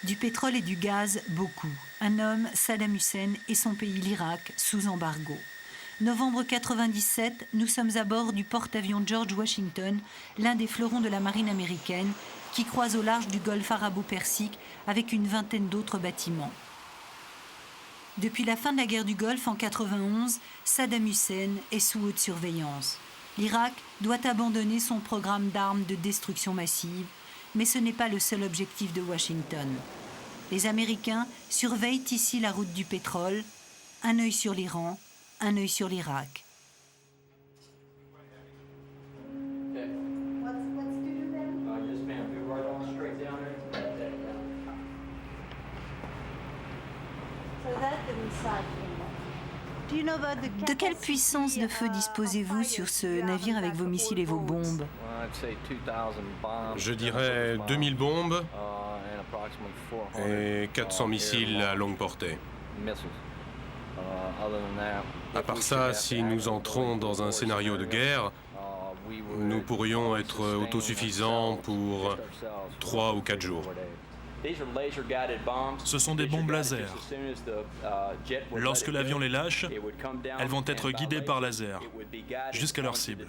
Du pétrole et du gaz, beaucoup. Un homme, Saddam Hussein, et son pays, l'Irak, sous embargo. Novembre 97, nous sommes à bord du porte-avions George Washington, l'un des fleurons de la marine américaine, qui croise au large du golfe arabo-persique avec une vingtaine d'autres bâtiments. Depuis la fin de la guerre du Golfe en 91, Saddam Hussein est sous haute surveillance. L'Irak doit abandonner son programme d'armes de destruction massive, mais ce n'est pas le seul objectif de Washington. Les Américains surveillent ici la route du pétrole, un œil sur l'Iran, un œil sur l'Irak. De quelle puissance de feu disposez-vous sur ce navire avec vos missiles et vos bombes? Je dirais 2000 bombes et 400 missiles à longue portée. À part ça, si nous entrons dans un scénario de guerre, nous pourrions être autosuffisants pour 3 ou 4 jours. Ce sont des bombes laser. Lorsque l'avion les lâche, elles vont être guidées par laser jusqu'à leur cible.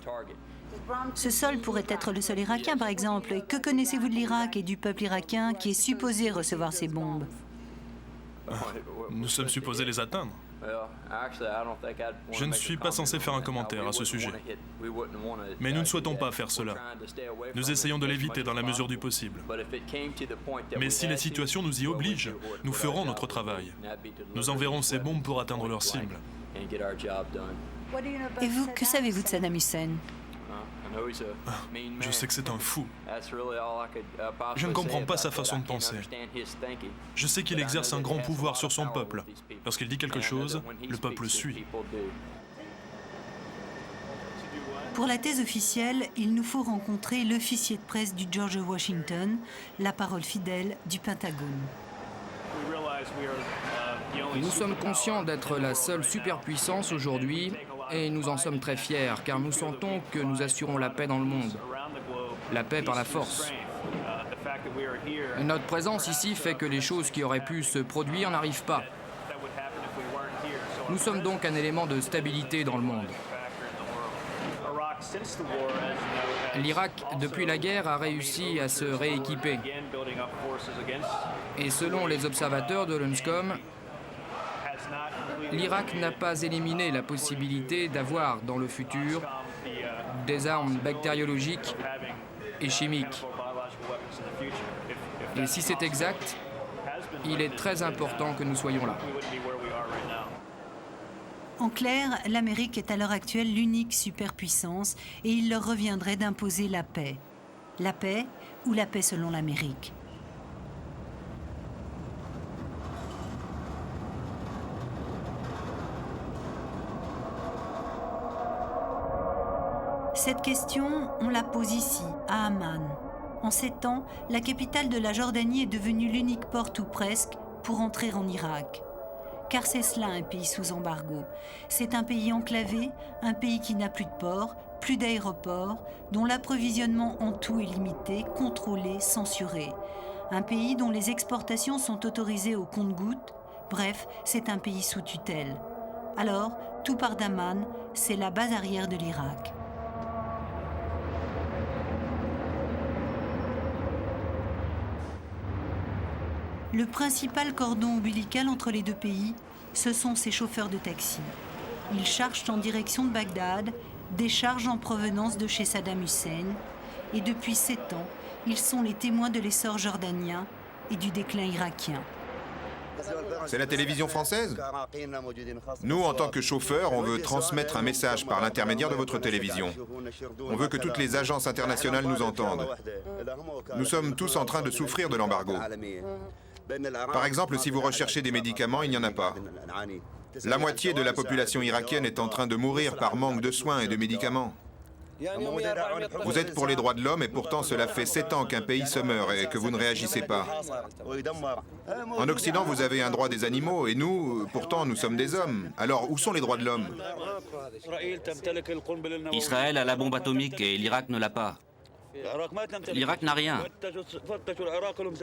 Ce sol pourrait être le sol irakien, par exemple. Et que connaissez-vous de l'Irak et du peuple irakien qui est supposé recevoir ces bombes? Nous sommes supposés les atteindre. Je ne suis pas censé faire un commentaire à ce sujet. Mais nous ne souhaitons pas faire cela. Nous essayons de l'éviter dans la mesure du possible. Mais si la situation nous y oblige, nous ferons notre travail. Nous enverrons ces bombes pour atteindre leur cible. Et vous, que savez-vous de Saddam Hussein? Je sais que c'est un fou. Je ne comprends pas sa façon de penser. Je sais qu'il exerce un grand pouvoir sur son peuple. Lorsqu'il dit quelque chose, le peuple suit. Pour la thèse officielle, il nous faut rencontrer l'officier de presse du George Washington, la parole fidèle du Pentagone. Nous sommes conscients d'être la seule superpuissance aujourd'hui et nous en sommes très fiers car nous sentons que nous assurons la paix dans le monde. La paix par la force. Notre présence ici fait que les choses qui auraient pu se produire n'arrivent pas. Nous sommes donc un élément de stabilité dans le monde. L'Irak, depuis la guerre, a réussi à se rééquiper. Et selon les observateurs de l'UNSCOM, l'Irak n'a pas éliminé la possibilité d'avoir dans le futur des armes bactériologiques et chimiques. Et si c'est exact, il est très important que nous soyons là. En clair, l'Amérique est à l'heure actuelle l'unique superpuissance et il leur reviendrait d'imposer la paix. La paix ou la paix selon l'Amérique. Cette question, on la pose ici, à Amman. En ces temps, la capitale de la Jordanie est devenue l'unique porte ou presque pour entrer en Irak. Car c'est cela un pays sous embargo. C'est un pays enclavé, un pays qui n'a plus de port, plus d'aéroports, dont l'approvisionnement en tout est limité, contrôlé, censuré. Un pays dont les exportations sont autorisées au compte-gouttes. Bref, c'est un pays sous tutelle. Alors, tout part d'Amman, c'est la base arrière de l'Irak. Le principal cordon ombilical entre les deux pays, ce sont ces chauffeurs de taxi. Ils chargent en direction de Bagdad, déchargent en provenance de chez Saddam Hussein, et depuis 7 ans, ils sont les témoins de l'essor jordanien et du déclin irakien. C'est la télévision française? Nous, en tant que chauffeurs, on veut transmettre un message par l'intermédiaire de votre télévision. On veut que toutes les agences internationales nous entendent. Nous sommes tous en train de souffrir de l'embargo. Par exemple, si vous recherchez des médicaments, il n'y en a pas. La moitié de la population irakienne est en train de mourir par manque de soins et de médicaments. Vous êtes pour les droits de l'homme et pourtant cela fait 7 ans qu'un pays se meurt et que vous ne réagissez pas. En Occident, vous avez un droit des animaux et nous, pourtant, nous sommes des hommes. Alors, où sont les droits de l'homme? Israël a la bombe atomique et l'Irak ne l'a pas. L'Irak n'a rien.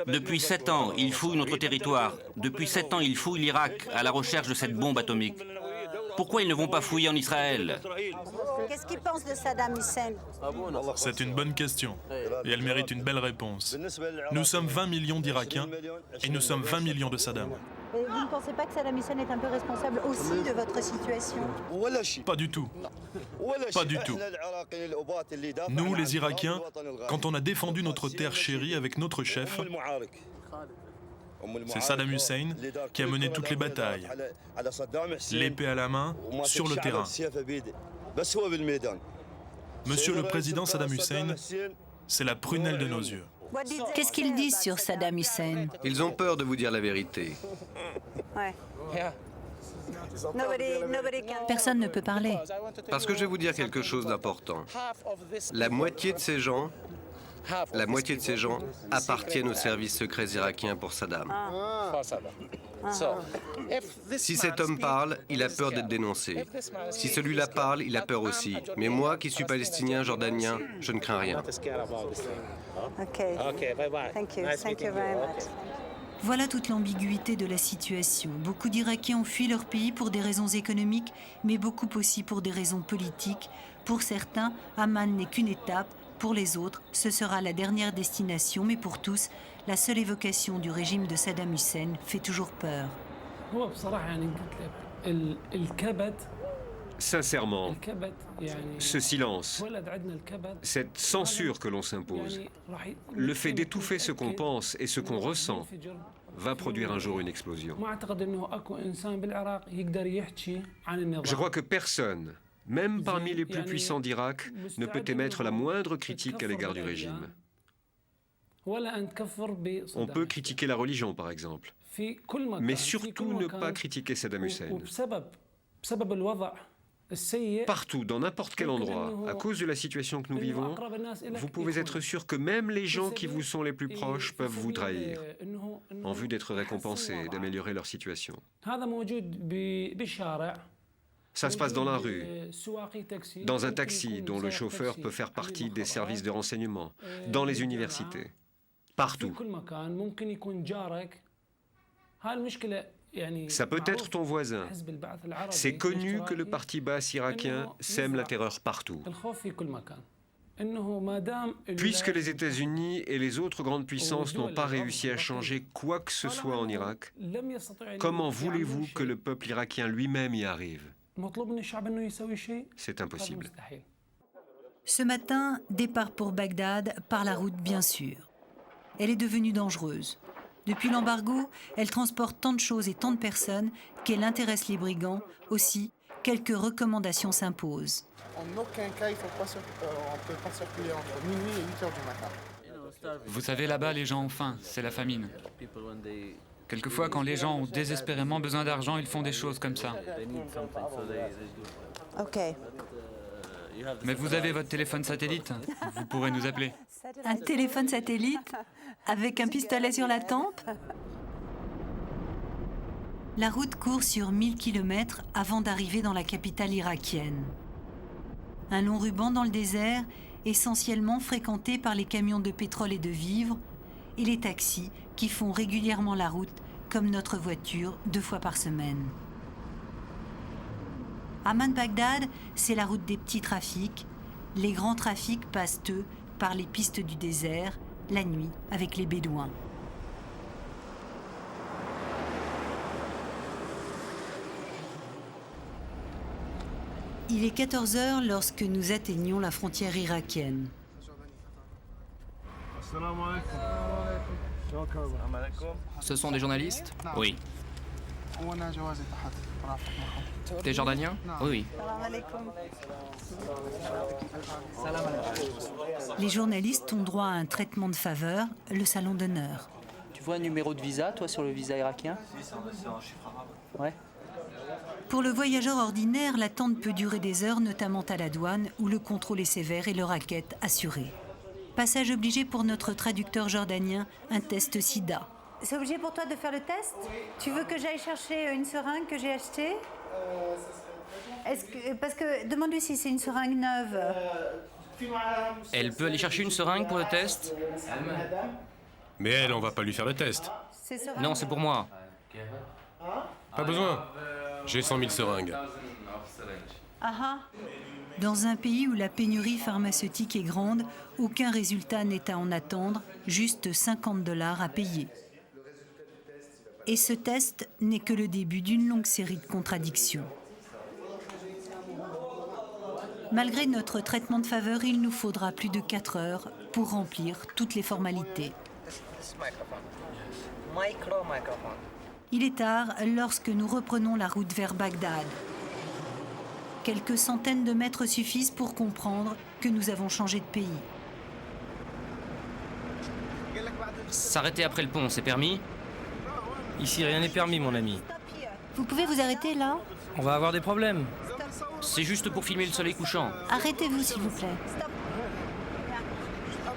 Depuis 7 ans, ils fouillent notre territoire. Depuis 7 ans, ils fouillent l'Irak à la recherche de cette bombe atomique. Pourquoi ils ne vont pas fouiller en Israël? Qu'est-ce qu'ils pensent de Saddam Hussein? C'est une bonne question, et elle mérite une belle réponse. Nous sommes 20 millions d'Irakiens, et nous sommes 20 millions de Saddam. Et vous ne pensez pas que Saddam Hussein est un peu responsable aussi de votre situation? Pas du tout. Pas du tout. Nous, les Irakiens, quand on a défendu notre terre chérie avec notre chef, c'est Saddam Hussein qui a mené toutes les batailles, l'épée à la main, sur le terrain. Monsieur le président Saddam Hussein, c'est la prunelle de nos yeux. Qu'est-ce qu'ils disent sur Saddam Hussein? Ils ont peur de vous dire la vérité. Ouais. Personne ne peut parler. Parce que je vais vous dire quelque chose d'important. La moitié de ces gens appartiennent aux services secrets irakiens pour Saddam. Si cet homme parle, il a peur d'être dénoncé. Si celui-là parle, il a peur aussi. Mais moi, qui suis palestinien, jordanien, je ne crains rien. OK. Thank you very much. Voilà toute l'ambiguïté de la situation. Beaucoup d'Irakiens ont fui leur pays pour des raisons économiques, mais beaucoup aussi pour des raisons politiques. Pour certains, Amman n'est qu'une étape. Pour les autres, ce sera la dernière destination, mais pour tous, la seule évocation du régime de Saddam Hussein fait toujours peur. Sincèrement, ce silence, cette censure que l'on s'impose, le fait d'étouffer ce qu'on pense et ce qu'on ressent, va produire un jour une explosion. Je crois que personne, même parmi les plus puissants d'Irak, ne peut émettre la moindre critique à l'égard du régime. On peut critiquer la religion, par exemple, mais surtout ne pas critiquer Saddam Hussein. Partout, dans n'importe quel endroit, à cause de la situation que nous vivons, vous pouvez être sûr que même les gens qui vous sont les plus proches peuvent vous trahir, en vue d'être récompensés et d'améliorer leur situation. Ça se passe dans la rue, dans un taxi dont le chauffeur peut faire partie des services de renseignement, dans les universités, partout. Ça peut être ton voisin. C'est connu que le parti Baath irakien sème la terreur partout. Puisque les États-Unis et les autres grandes puissances n'ont pas réussi à changer quoi que ce soit en Irak, comment voulez-vous que le peuple irakien lui-même y arrive? C'est impossible. Ce matin, départ pour Bagdad, par la route bien sûr. Elle est devenue dangereuse. Depuis l'embargo, elle transporte tant de choses et tant de personnes qu'elle intéresse les brigands. Aussi, quelques recommandations s'imposent. En aucun cas, il ne peut pas circuler entre minuit et 8 heures du matin. Vous savez, là-bas, les gens ont faim, c'est la famine. Quelquefois, quand les gens ont désespérément besoin d'argent, ils font des choses comme ça. OK. Mais vous avez votre téléphone satellite, vous pourrez nous appeler. Un téléphone satellite? Avec un pistolet sur la tempe? La route court sur 1000 km avant d'arriver dans la capitale irakienne. Un long ruban dans le désert, essentiellement fréquenté par les camions de pétrole et de vivres, et les taxis qui font régulièrement la route, comme notre voiture, 2 fois par semaine. Amman-Bagdad, c'est la route des petits trafics. Les grands trafics passent, eux, par les pistes du désert, la nuit, avec les Bédouins. Il est 14 heures lorsque nous atteignons la frontière irakienne. Ce sont des journalistes? Oui. Des Jordaniens? Oui. Les journalistes ont droit à un traitement de faveur, le salon d'honneur. Tu vois un numéro de visa, toi, sur le visa irakien? Ouais. Pour le voyageur ordinaire, l'attente peut durer des heures, notamment à la douane, où le contrôle est sévère et le racket assuré. Passage obligé pour notre traducteur jordanien, un test sida. C'est obligé pour toi de faire le test? Tu veux que j'aille chercher une seringue que j'ai achetée? Parce que demande-lui si c'est une seringue neuve. Elle peut aller chercher une seringue pour le test? Mais elle, on va pas lui faire le test. Non, c'est pour moi. Pas besoin. J'ai 100 000 seringues. Dans un pays où la pénurie pharmaceutique est grande, aucun résultat n'est à en attendre, juste $50 à payer. Et ce test n'est que le début d'une longue série de contradictions. Malgré notre traitement de faveur, il nous faudra plus de 4 heures pour remplir toutes les formalités. Il est tard lorsque nous reprenons la route vers Bagdad. Quelques centaines de mètres suffisent pour comprendre que nous avons changé de pays. S'arrêter après le pont, c'est permis? Ici, rien n'est permis, mon ami. Vous pouvez vous arrêter là? On va avoir des problèmes. C'est juste pour filmer le soleil couchant. Arrêtez-vous, s'il vous plaît.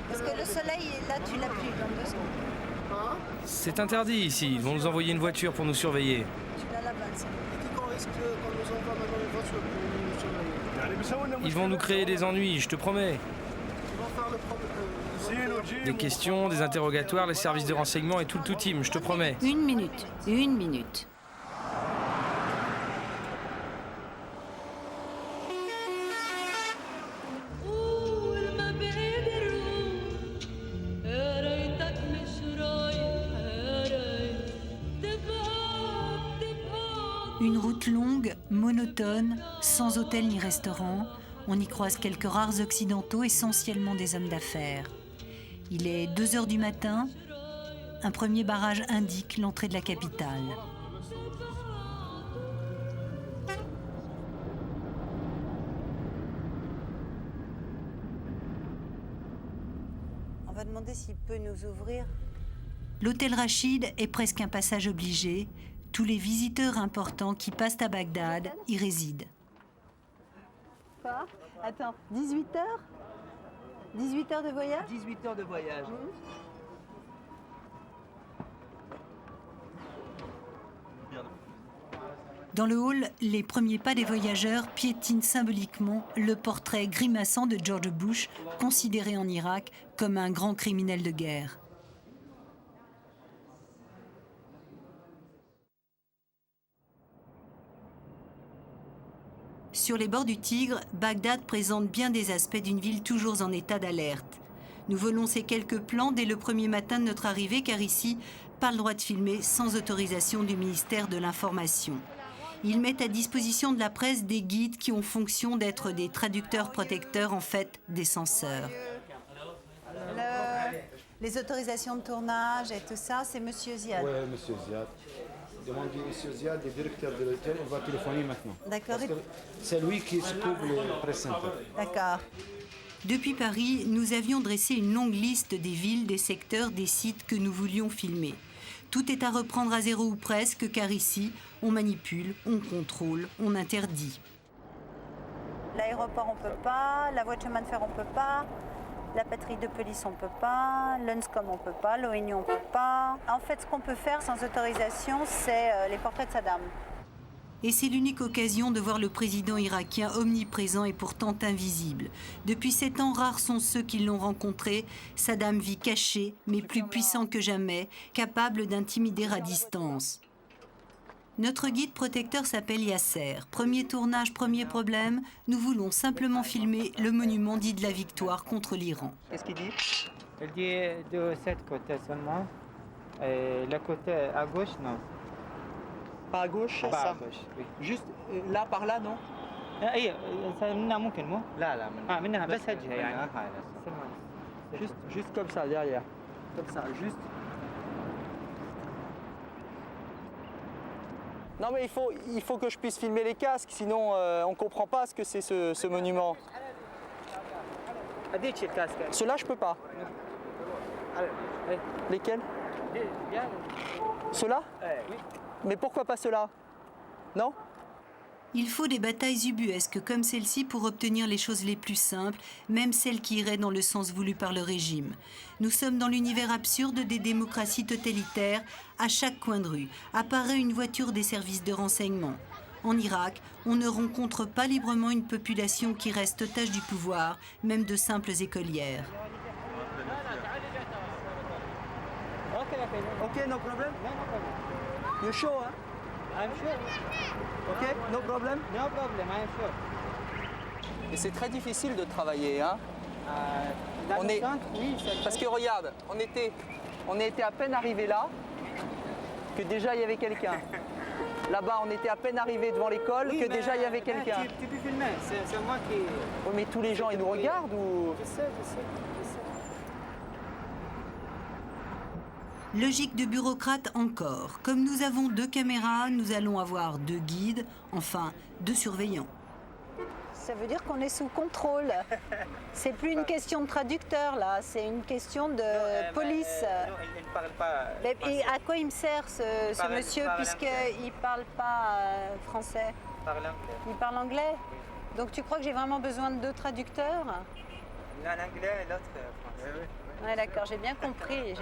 Parce que le soleil, là, tu l'as plus dans 2 secondes. C'est interdit ici. Ils vont nous envoyer une voiture pour nous surveiller. Tu l'as là-bas, ça. Ils vont nous créer des ennuis, je te promets. Des questions, des interrogatoires, les services de renseignement et tout le tout team, je te promets. Une minute. Une route longue, monotone, sans hôtel ni restaurant. On y croise quelques rares occidentaux, essentiellement des hommes d'affaires. Il est 2 heures du matin. Un premier barrage indique l'entrée de la capitale. On va demander s'il peut nous ouvrir. L'hôtel Rachid est presque un passage obligé. Tous les visiteurs importants qui passent à Bagdad y résident. Quoi? Attends, 18 heures? 18 heures de voyage? 18 heures de voyage. Dans le hall, les premiers pas des voyageurs piétinent symboliquement le portrait grimaçant de George Bush, considéré en Irak comme un grand criminel de guerre. Sur les bords du Tigre, Bagdad présente bien des aspects d'une ville toujours en état d'alerte. Nous volons ces quelques plans dès le premier matin de notre arrivée, car ici, pas le droit de filmer sans autorisation du ministère de l'Information. Ils mettent à disposition de la presse des guides qui ont fonction d'être des traducteurs protecteurs, en fait des censeurs. Les autorisations de tournage et tout ça, c'est Monsieur Ziad. Oui, Monsieur Ziad. Demandez Monsieur Ziad, le directeur de l'hôtel, on va téléphoner maintenant. D'accord. C'est lui qui s'occupe le press center. D'accord. Depuis Paris, nous avions dressé une longue liste des villes, des secteurs, des sites que nous voulions filmer. Tout est à reprendre à zéro ou presque, car ici, on manipule, on contrôle, on interdit. L'aéroport, on peut pas. La voie de chemin de fer, on peut pas. La patrouille de police, on peut pas. L'UNSCOM, on peut pas. L'ONU, on peut pas. En fait, ce qu'on peut faire sans autorisation, c'est les portraits de Saddam. Et c'est l'unique occasion de voir le président irakien omniprésent et pourtant invisible. Depuis 7 ans, rares sont ceux qui l'ont rencontré. Saddam vit caché, mais plus puissant que jamais, capable d'intimider à distance. Notre guide protecteur s'appelle Yasser. Premier tournage, premier problème, nous voulons simplement filmer le monument dit de la victoire contre l'Iran. Qu'est-ce qu'il dit? Il dit de cette côté seulement. Et le côté à gauche, non. Pas à gauche, pas ça. à gauche, oui. Juste là, par là, non? اي منها ممكن مو؟ لا لا منها بس هالجهه يعني. Juste comme ça, derrière. Comme ça, juste. Non mais il faut que je puisse filmer les casques, sinon on comprend pas ce que c'est ce monument. Ceux-là, je peux pas. Lesquels? Ceux-là? Oui. Mais pourquoi pas ceux-là? Non? Il faut des batailles ubuesques comme celle-ci pour obtenir les choses les plus simples, même celles qui iraient dans le sens voulu par le régime. Nous sommes dans l'univers absurde des démocraties totalitaires. À chaque coin de rue apparaît une voiture des services de renseignement. En Irak, on ne rencontre pas librement une population qui reste otage du pouvoir, même de simples écolières. Ok, no problem. You sure? Huh? I'm sure. Ok, no problem. No problem, I'm sure. Et c'est très difficile de travailler, hein? Dans le centre, oui. Parce que regarde, on était à peine arrivé là, que déjà il y avait quelqu'un. Là-bas, on était à peine arrivé devant l'école, que déjà il y avait quelqu'un. Tu peux filmer, c'est moi qui... Oui, mais tous les gens, ils nous regardent ou... Je sais. Logique de bureaucrate encore. Comme nous avons 2 caméras, nous allons avoir 2 guides, enfin 2 surveillants. Ça veut dire qu'on est sous contrôle. C'est plus une question de traducteur, là, c'est une question de police. Il ne parle pas... Et à quoi il me sert, ce monsieur, puisqu'il ne parle pas français? Il parle anglais. Il parle anglais? Donc tu crois que j'ai vraiment besoin de 2 traducteurs? L'un anglais et l'autre français. Ouais, d'accord, j'ai bien compris.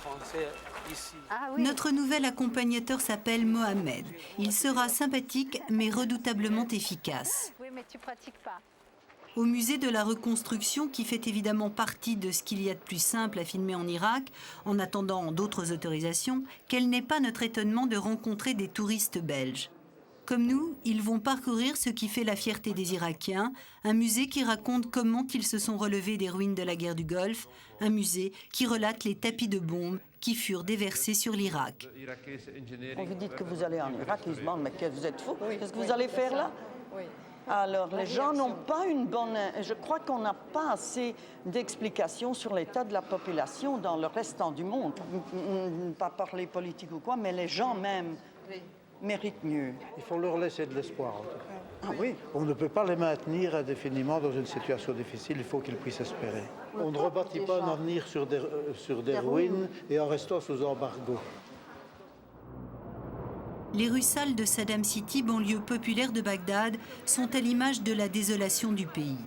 Français ici. Ah, oui. Notre nouvel accompagnateur s'appelle Mohamed. Il sera sympathique mais redoutablement efficace. Oui, mais tu pratiques pas. Au musée de la reconstruction, qui fait évidemment partie de ce qu'il y a de plus simple à filmer en Irak, en attendant d'autres autorisations, quel n'est pas notre étonnement de rencontrer des touristes belges. Comme nous, ils vont parcourir ce qui fait la fierté des Irakiens, un musée qui raconte comment ils se sont relevés des ruines de la guerre du Golfe, un musée qui relate les tapis de bombes qui furent déversés sur l'Irak. On vous dit que vous allez en Irak, ils se demandent mais vous êtes fous, qu'est-ce que vous allez faire là? Alors les gens n'ont pas une bonne... Je crois qu'on n'a pas assez d'explications sur l'état de la population dans le restant du monde. Pas par les politiques ou quoi, mais les gens même méritent mieux. Il faut leur laisser de l'espoir, en tout cas. Ah oui. On ne peut pas les maintenir indéfiniment dans une situation difficile, il faut qu'ils puissent espérer. On ne rebâtit pas un avenir sur des ruines et en restant sous embargo. Les rues sales de Saddam City, banlieue populaire de Bagdad, sont à l'image de la désolation du pays.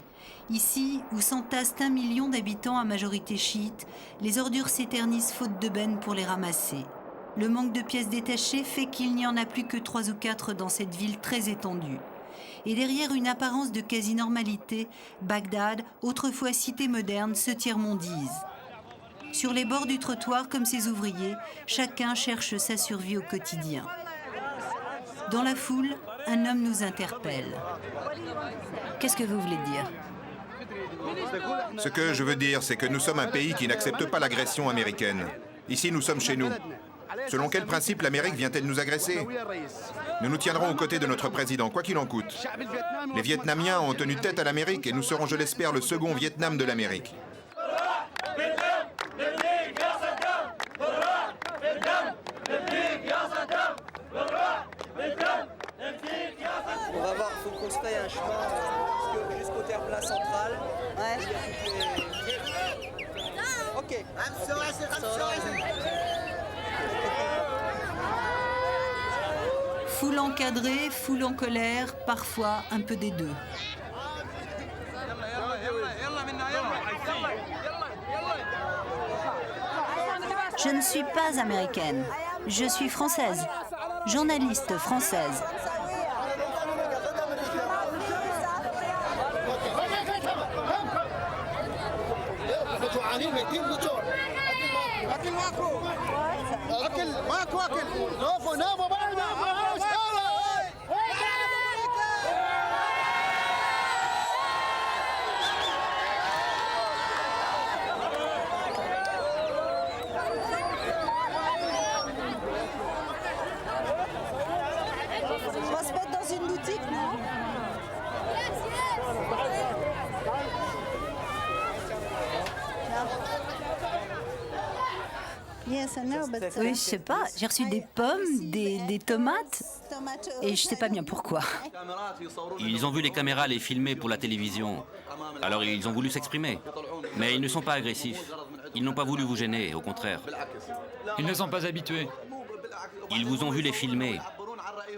Ici, où s'entassent 1 million d'habitants à majorité chiite, les ordures s'éternisent faute de bennes pour les ramasser. Le manque de pièces détachées fait qu'il n'y en a plus que 3 ou 4 dans cette ville très étendue. Et derrière une apparence de quasi-normalité, Bagdad, autrefois cité moderne, se tiers-mondise. Sur les bords du trottoir, comme ces ouvriers, chacun cherche sa survie au quotidien. Dans la foule, un homme nous interpelle. Qu'est-ce que vous voulez dire? Ce que je veux dire, c'est que nous sommes un pays qui n'accepte pas l'agression américaine. Ici, nous sommes chez nous. Selon quel principe l'Amérique vient-elle nous agresser? Nous nous tiendrons aux côtés de notre président, quoi qu'il en coûte. Les Vietnamiens ont tenu tête à l'Amérique et nous serons, je l'espère, le second Vietnam de l'Amérique. On va voir, il faut qu'on se fasse un chemin jusqu'au terre-plein central. Ouais. Ok. Foule encadrée, foule en colère, parfois un peu des deux. Je ne suis pas américaine, je suis française, journaliste française. On va se mettre dans une boutique, non? Oui, je sais pas, j'ai reçu des pommes, des tomates, et je sais pas bien pourquoi. Ils ont vu les caméras les filmer pour la télévision, alors ils ont voulu s'exprimer. Mais ils ne sont pas agressifs. Ils n'ont pas voulu vous gêner, au contraire. Ils ne sont pas habitués. Ils vous ont vu les filmer.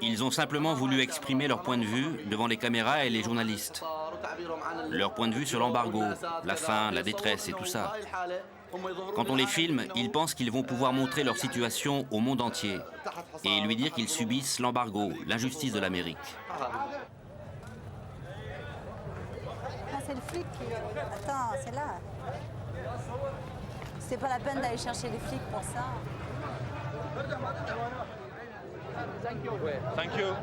Ils ont simplement voulu exprimer leur point de vue devant les caméras et les journalistes. Leur point de vue sur l'embargo, la faim, la détresse et tout ça. Quand on les filme, ils pensent qu'ils vont pouvoir montrer leur situation au monde entier. et lui dire qu'ils subissent l'embargo, l'injustice de l'Amérique. Ah, c'est le flic qui... Attends, c'est là. C'est pas la peine d'aller chercher les flics pour ça. Thank you.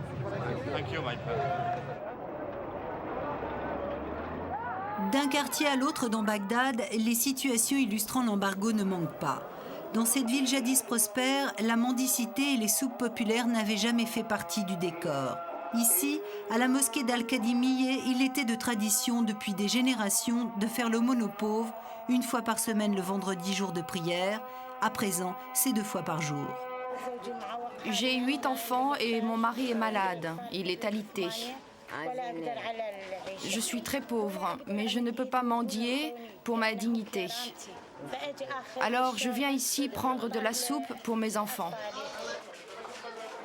Thank you, my friend. D'un quartier à l'autre dans Bagdad, les situations illustrant l'embargo ne manquent pas. Dans cette ville jadis prospère, la mendicité et les soupes populaires n'avaient jamais fait partie du décor. Ici, à la mosquée d'Al-Khadimiyyeh, il était de tradition depuis des générations de faire l'aumône aux pauvres, une fois par semaine le vendredi, jour de prière. À présent, c'est 2 fois par jour. J'ai 8 enfants et mon mari est malade. Il est alité. Je suis très pauvre, mais je ne peux pas mendier pour ma dignité. Alors je viens ici prendre de la soupe pour mes enfants.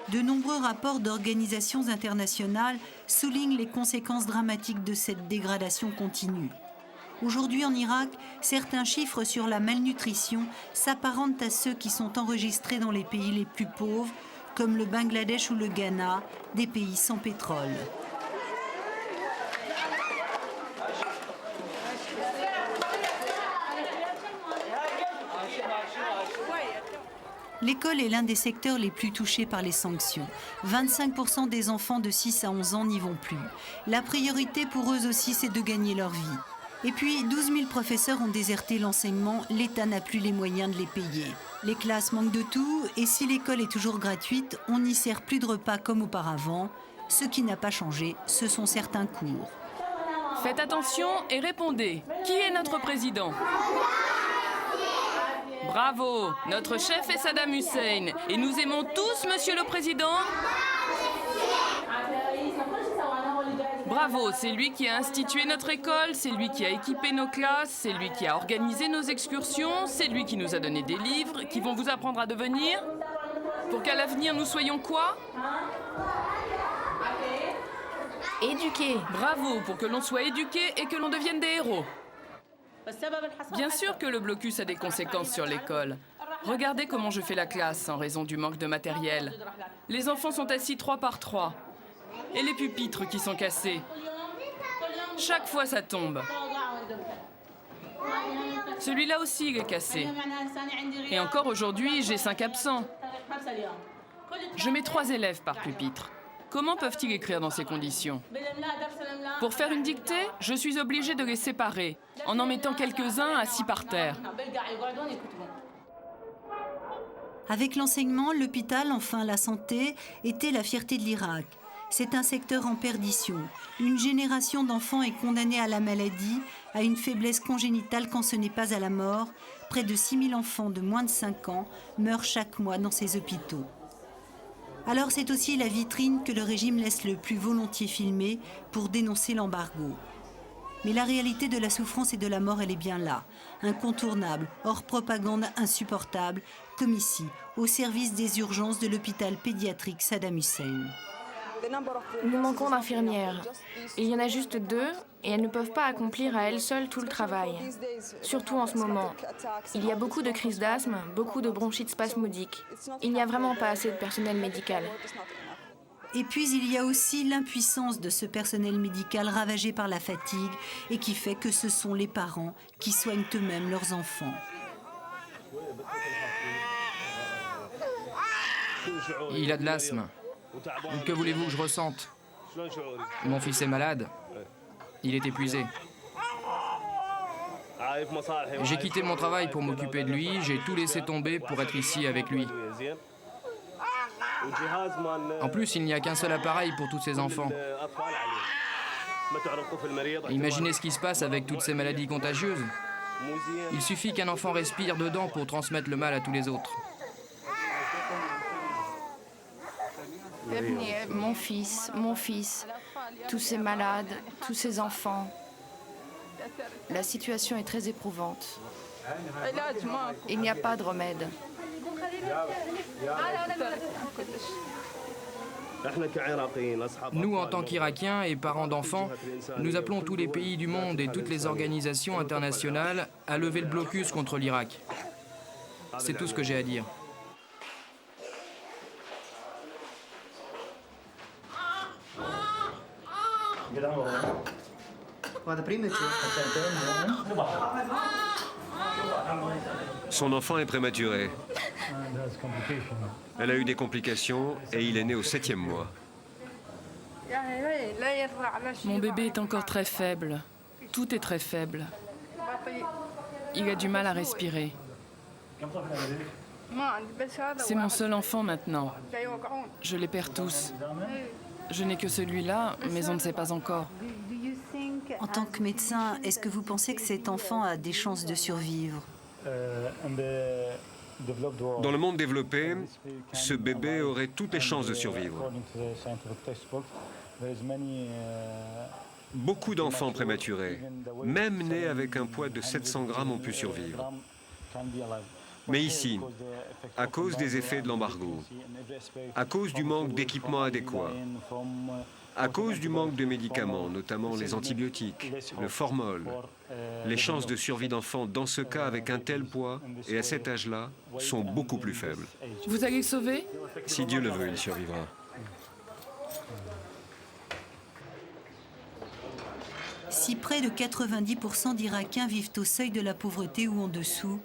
De nombreux rapports d'organisations internationales soulignent les conséquences dramatiques de cette dégradation continue. Aujourd'hui en Irak, certains chiffres sur la malnutrition s'apparentent à ceux qui sont enregistrés dans les pays les plus pauvres, comme le Bangladesh ou le Ghana, des pays sans pétrole. L'école est l'un des secteurs les plus touchés par les sanctions. 25% des enfants de 6 à 11 ans n'y vont plus. La priorité pour eux aussi, c'est de gagner leur vie. Et puis, 12 000 professeurs ont déserté l'enseignement, l'État n'a plus les moyens de les payer. Les classes manquent de tout, et si l'école est toujours gratuite, on n'y sert plus de repas comme auparavant. Ce qui n'a pas changé, ce sont certains cours. Faites attention et répondez. Qui est notre président ? Bravo, notre chef est Saddam Hussein. Et nous aimons tous Monsieur le Président. Bravo, c'est lui qui a institué notre école, c'est lui qui a équipé nos classes, c'est lui qui a organisé nos excursions, c'est lui qui nous a donné des livres qui vont vous apprendre à devenir. Pour qu'à l'avenir nous soyons quoi ? Éduqués. Bravo, pour que l'on soit éduqués et que l'on devienne des héros. Bien sûr que le blocus a des conséquences sur l'école. Regardez comment je fais la classe en raison du manque de matériel. Les enfants sont assis 3 par 3. Et les pupitres qui sont cassés. Chaque fois ça tombe. Celui-là aussi il est cassé. Et encore aujourd'hui, j'ai 5 absents. Je mets 3 élèves par pupitre. Comment peuvent-ils écrire dans ces conditions ? Pour faire une dictée, je suis obligée de les séparer, en mettant quelques-uns assis par terre. Avec l'enseignement, l'hôpital, enfin la santé, était la fierté de l'Irak. C'est un secteur en perdition. Une génération d'enfants est condamnée à la maladie, à une faiblesse congénitale quand ce n'est pas à la mort. Près de 6 000 enfants de moins de 5 ans meurent chaque mois dans ces hôpitaux. Alors c'est aussi la vitrine que le régime laisse le plus volontiers filmer pour dénoncer l'embargo. Mais la réalité de la souffrance et de la mort, elle est bien là, incontournable, hors propagande insupportable, comme ici, au service des urgences de l'hôpital pédiatrique Saddam Hussein. Nous manquons d'infirmières. Il y en a juste 2 et elles ne peuvent pas accomplir à elles seules tout le travail. Surtout en ce moment. Il y a beaucoup de crises d'asthme, beaucoup de bronchites spasmodiques. Il n'y a vraiment pas assez de personnel médical. Et puis il y a aussi l'impuissance de ce personnel médical ravagé par la fatigue et qui fait que ce sont les parents qui soignent eux-mêmes leurs enfants. Il a de l'asthme. Que voulez-vous que je ressente ? Mon fils est malade. Il est épuisé. J'ai quitté mon travail pour m'occuper de lui. J'ai tout laissé tomber pour être ici avec lui. En plus, il n'y a qu'un seul appareil pour tous ces enfants. Imaginez ce qui se passe avec toutes ces maladies contagieuses. Il suffit qu'un enfant respire dedans pour transmettre le mal à tous les autres. Mon fils, tous ces malades, tous ces enfants. La situation est très éprouvante. Il n'y a pas de remède. Nous, en tant qu'Irakiens et parents d'enfants, nous appelons tous les pays du monde et toutes les organisations internationales à lever le blocus contre l'Irak. C'est tout ce que j'ai à dire. Son enfant est prématuré. Elle a eu des complications et il est né au 7e mois. Mon bébé est encore très faible. Tout est très faible. Il a du mal à respirer. C'est mon seul enfant maintenant. Je les perds tous. Je n'ai que celui-là, mais on ne sait pas encore. En tant que médecin, est-ce que vous pensez que cet enfant a des chances de survivre? Dans le monde développé, ce bébé aurait toutes les chances de survivre. Beaucoup d'enfants prématurés, même nés avec un poids de 700 grammes, ont pu survivre. Mais ici, à cause des effets de l'embargo, à cause du manque d'équipements adéquats, à cause du manque de médicaments, notamment les antibiotiques, le formol, les chances de survie d'enfants dans ce cas avec un tel poids et à cet âge-là sont beaucoup plus faibles. Vous allez le sauver? Si Dieu le veut, il survivra. Si près de 90% d'Irakiens vivent au seuil de la pauvreté ou en dessous,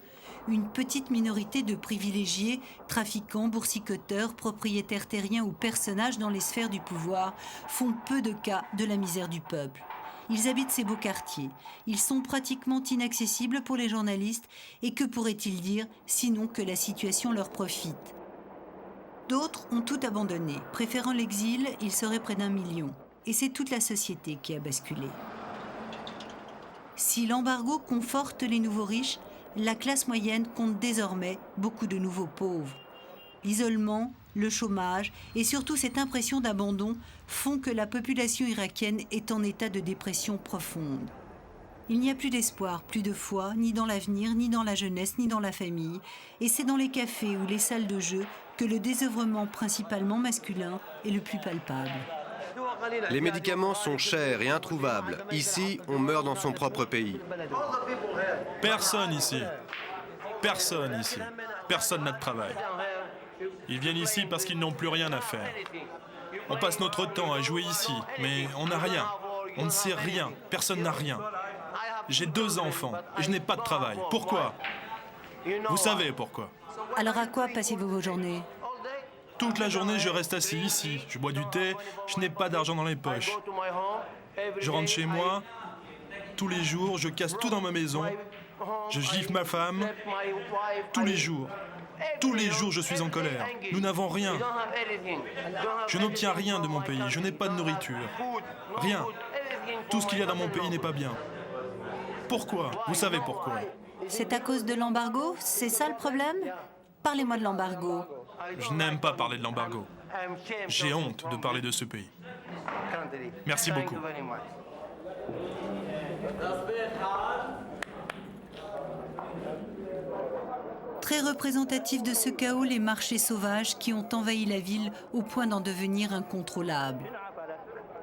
une petite minorité de privilégiés, trafiquants, boursicoteurs, propriétaires terriens ou personnages dans les sphères du pouvoir font peu de cas de la misère du peuple. Ils habitent ces beaux quartiers. Ils sont pratiquement inaccessibles pour les journalistes et que pourraient-ils dire sinon que la situation leur profite? D'autres ont tout abandonné. Préférant l'exil, ils seraient près d'1 million. Et c'est toute la société qui a basculé. Si l'embargo conforte les nouveaux riches, la classe moyenne compte désormais beaucoup de nouveaux pauvres. L'isolement, le chômage et surtout cette impression d'abandon font que la population irakienne est en état de dépression profonde. Il n'y a plus d'espoir, plus de foi, ni dans l'avenir, ni dans la jeunesse, ni dans la famille. Et c'est dans les cafés ou les salles de jeu que le désœuvrement principalement masculin est le plus palpable. Les médicaments sont chers et introuvables. Ici, on meurt dans son propre pays. Personne ici. Personne ici. Personne n'a de travail. Ils viennent ici parce qu'ils n'ont plus rien à faire. On passe notre temps à jouer ici, mais on n'a rien. On ne sait rien. Personne n'a rien. J'ai 2 enfants et je n'ai pas de travail. Pourquoi? Vous savez pourquoi. Alors à quoi passez-vous vos journées? Toute la journée, je reste assis ici. Je bois du thé, je n'ai pas d'argent dans les poches. Je rentre chez moi, tous les jours, je casse tout dans ma maison. Je gifle ma femme, tous les jours. Tous les jours, je suis en colère. Nous n'avons rien. Je n'obtiens rien de mon pays. Je n'ai pas de nourriture. Rien. Tout ce qu'il y a dans mon pays n'est pas bien. Pourquoi? Vous savez pourquoi. C'est à cause de l'embargo? C'est ça le problème? Parlez-moi de l'embargo. Je n'aime pas parler de l'embargo. J'ai honte de parler de ce pays. Merci beaucoup. Très représentatifs de ce chaos, les marchés sauvages qui ont envahi la ville au point d'en devenir incontrôlables.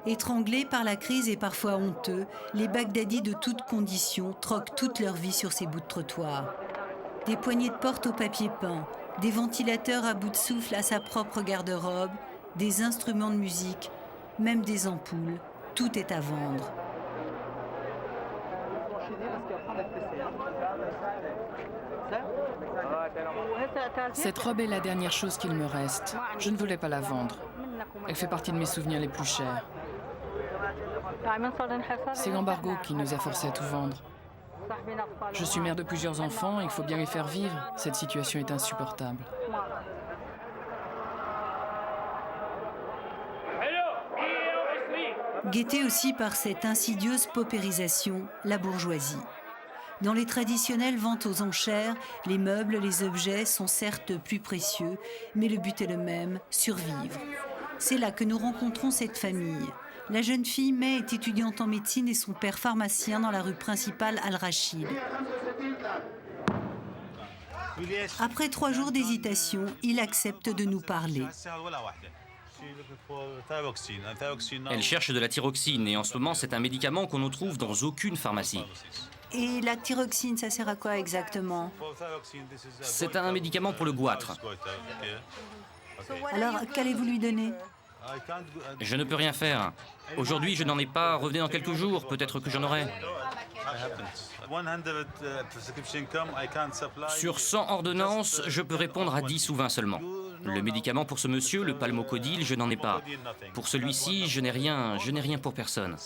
Étranglés par la crise et parfois honteux, les Bagdadis de toutes conditions troquent toute leur vie sur ces bouts de trottoir. Des poignées de porte au papier peint, des ventilateurs à bout de souffle à sa propre garde-robe, des instruments de musique, même des ampoules, tout est à vendre. Cette robe est la dernière chose qu'il me reste. Je ne voulais pas la vendre. Elle fait partie de mes souvenirs les plus chers. C'est l'embargo qui nous a forcés à tout vendre. Je suis mère de plusieurs enfants, il faut bien les faire vivre. Cette situation est insupportable. Guetté aussi par cette insidieuse paupérisation, la bourgeoisie. Dans les traditionnelles ventes aux enchères, les meubles, les objets sont certes plus précieux, mais le but est le même, survivre. C'est là que nous rencontrons cette famille. La jeune fille May est étudiante en médecine et son père pharmacien dans la rue principale Al-Rachid. Après 3 jours d'hésitation, il accepte de nous parler. Elle cherche de la thyroxine et en ce moment c'est un médicament qu'on ne trouve dans aucune pharmacie. Et la thyroxine, ça sert à quoi exactement? C'est un médicament pour le goitre. Alors, qu'allez-vous lui donner? Je ne peux rien faire. Aujourd'hui, je n'en ai pas. Revenez dans quelques jours, peut-être que j'en aurai. Sur 100 ordonnances, je peux répondre à 10 ou 20 seulement. Le médicament pour ce monsieur, le palmocodil, je n'en ai pas. Pour celui-ci, je n'ai rien pour personne.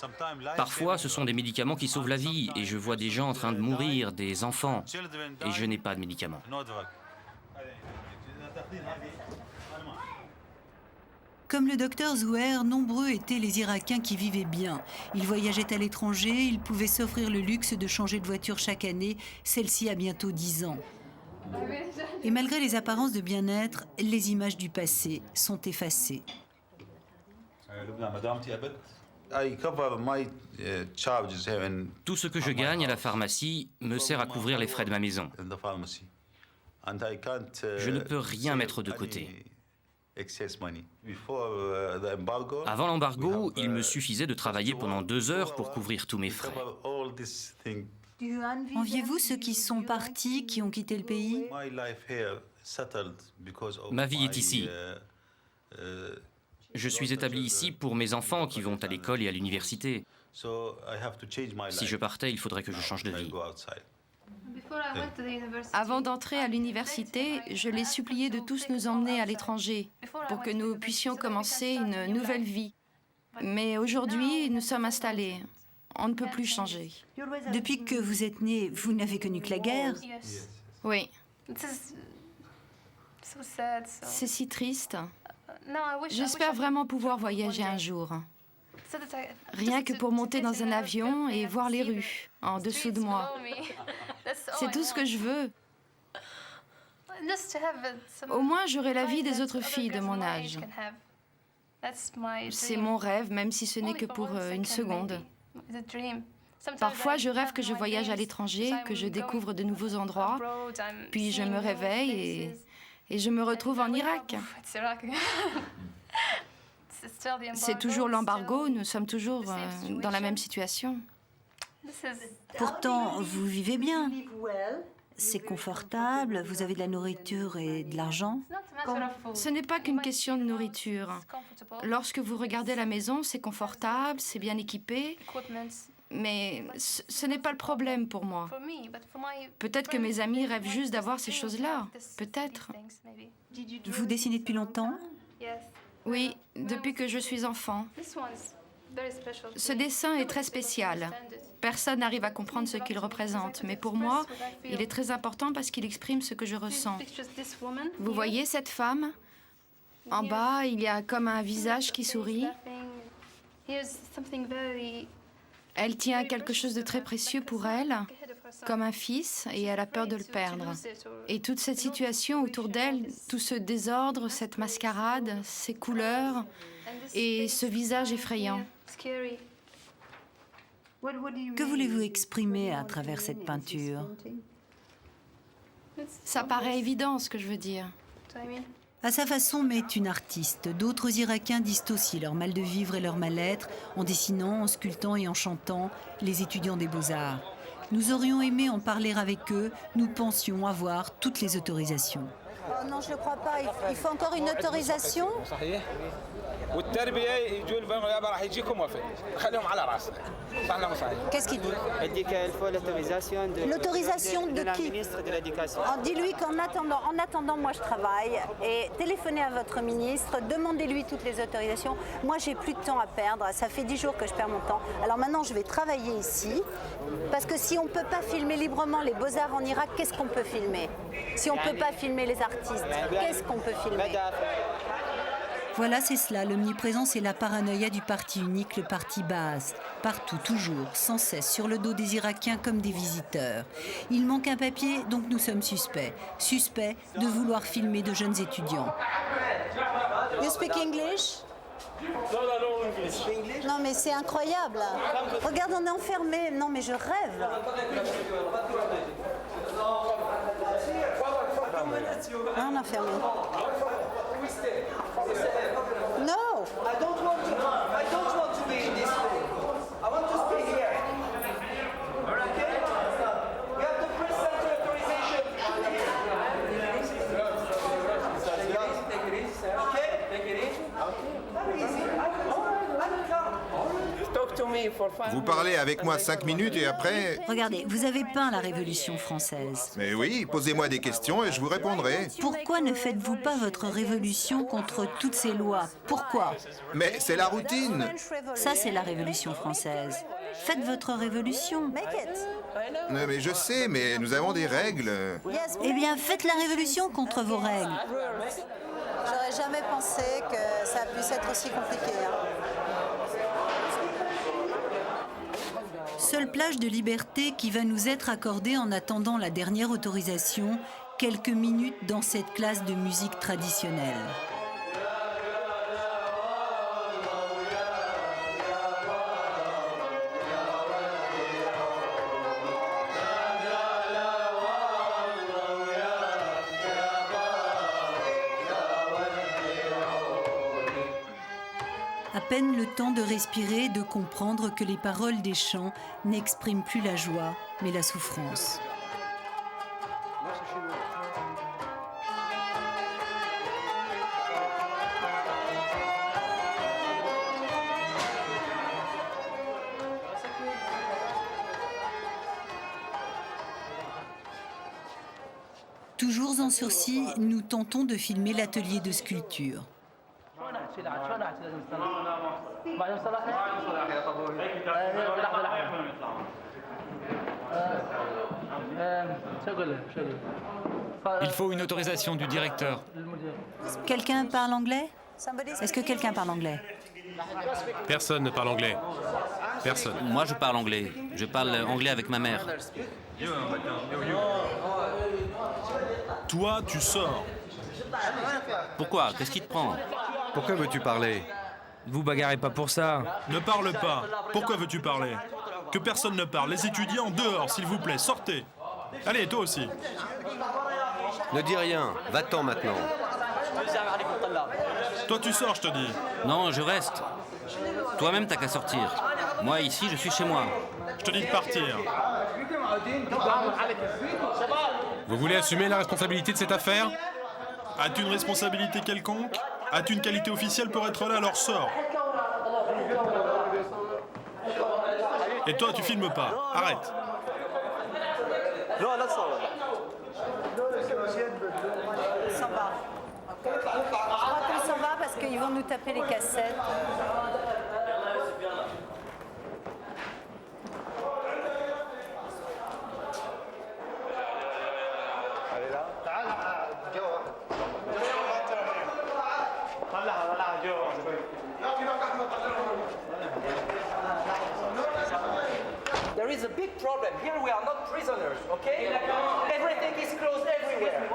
Parfois, ce sont des médicaments qui sauvent la vie et je vois des gens en train de mourir, des enfants, et je n'ai pas de médicaments. Comme le docteur Zouher, nombreux étaient les Irakiens qui vivaient bien. Ils voyageaient à l'étranger, ils pouvaient s'offrir le luxe de changer de voiture chaque année, celle-ci a bientôt 10 ans. Et malgré les apparences de bien-être, les images du passé sont effacées. Tout ce que je gagne à la pharmacie me sert à couvrir les frais de ma maison. Je ne peux rien mettre de côté. Avant l'embargo, il me suffisait de travailler pendant 2 heures pour couvrir tous mes frais. Enviez-vous ceux qui sont partis, qui ont quitté le pays? Ma vie est ici. Je suis établi ici pour mes enfants qui vont à l'école et à l'université. Si je partais, il faudrait que je change de vie. Avant d'entrer à l'université, je les suppliais de tous nous emmener à l'étranger pour que nous puissions commencer une nouvelle vie. Mais aujourd'hui, nous sommes installés. On ne peut plus changer. Depuis que vous êtes né, vous n'avez connu que la guerre? Oui. C'est si triste. J'espère vraiment pouvoir voyager un jour. Rien que pour monter dans un avion et voir les rues en dessous de moi. C'est tout ce que je veux. Au moins, j'aurai la vie des autres filles de mon âge. C'est mon rêve, même si ce n'est que pour une seconde. Parfois, je rêve que je voyage à l'étranger, que je découvre de nouveaux endroits, puis je me réveille et je me retrouve en Irak. C'est toujours l'embargo, nous sommes toujours dans la même situation. Pourtant, vous vivez bien. C'est confortable, vous avez de la nourriture et de l'argent. Ce n'est pas qu'une question de nourriture. Lorsque vous regardez la maison, c'est confortable, c'est bien équipé. Mais ce n'est pas le problème pour moi. Peut-être que mes amis rêvent juste d'avoir ces choses-là. Peut-être. Vous dessinez depuis longtemps? Oui, depuis que je suis enfant. Ce dessin est très spécial. Personne n'arrive à comprendre ce qu'il représente, mais pour moi, il est très important parce qu'il exprime ce que je ressens. Vous voyez cette femme? En bas, il y a comme un visage qui sourit. Elle tient quelque chose de très précieux pour elle, comme un fils, et elle a peur de le perdre. Et toute cette situation autour d'elle, tout ce désordre, cette mascarade, ces couleurs et ce visage effrayant. Que voulez-vous exprimer à travers cette peinture? Ça paraît évident, ce que je veux dire. À sa façon, mais est une artiste. D'autres Irakiens disent aussi leur mal de vivre et leur mal-être en dessinant, en sculptant et en chantant, les étudiants des Beaux-Arts. Nous aurions aimé en parler avec eux, nous pensions avoir toutes les autorisations. Oh non, je ne le crois pas. Il faut encore une autorisation. Qu'est-ce qu'il dit? Elle dit qu'il faut l'autorisation de... L'autorisation de qui? ministre de l'Éducation. Dis-lui qu'en attendant, moi je travaille et téléphonez à votre ministre, demandez-lui toutes les autorisations. Moi, j'ai plus de temps à perdre. Ça fait 10 jours que je perds mon temps. Alors maintenant, je vais travailler ici parce que si on ne peut pas filmer librement les Beaux-Arts en Irak, qu'est-ce qu'on peut filmer? Si on ne peut pas filmer les artistes, qu'est-ce qu'on peut filmer? Voilà, c'est cela, l'omniprésence et la paranoïa du parti unique, le parti Baas. Partout, toujours, sans cesse, sur le dos des Irakiens comme des visiteurs. Il manque un papier, donc nous sommes suspects. Suspects de vouloir filmer de jeunes étudiants. You speak English? Non mais c'est incroyable. Regarde, on est enfermés. Non mais je rêve. On est enfermé. No. I don't want to be in this room. I want to stay here. Okay? We have the press center authorization. Okay? Take it easy. Vous parlez avec moi 5 minutes et après... Regardez, vous avez peint la Révolution française. Mais oui, posez-moi des questions et je vous répondrai. Pourquoi ne faites-vous pas votre révolution contre toutes ces lois? Pourquoi? Mais c'est la routine. Ça, c'est la Révolution française. Faites votre révolution. Non, mais je sais, mais nous avons des règles. Eh bien, faites la révolution contre vos règles. J'aurais jamais pensé que ça puisse être aussi compliqué. Seule plage de liberté qui va nous être accordée en attendant la dernière autorisation, quelques minutes dans cette classe de musique traditionnelle. À peine le temps de respirer et de comprendre que les paroles des chants n'expriment plus la joie, mais la souffrance. Toujours en sursis, nous tentons de filmer l'atelier de sculpture. Il faut une autorisation du directeur. Quelqu'un parle anglais? Est-ce que quelqu'un parle anglais? Personne ne parle anglais. Personne. Moi, je parle anglais. Je parle anglais avec ma mère. Toi, tu sors. Pourquoi? Qu'est-ce qui te prend? Pourquoi veux-tu parler? Vous bagarrez pas pour ça. Ne parle pas. Pourquoi veux-tu parler? Que personne ne parle. Les étudiants, dehors, s'il vous plaît, sortez. Allez, toi aussi. Ne dis rien. Va-t'en maintenant. Toi, tu sors, je te dis. Non, je reste. Toi-même, t'as qu'à sortir. Moi, ici, je suis chez moi. Je te dis de partir. Vous voulez assumer la responsabilité de cette affaire? As-tu une responsabilité quelconque? As-tu une qualité officielle pour être là? Alors sors. Et toi, tu filmes pas. Arrête. On s'en va. Je crois qu'on s'en va parce qu'ils vont nous taper les cassettes. There is a big problem. Here we are not prisoners, okay? Everything is closed everywhere.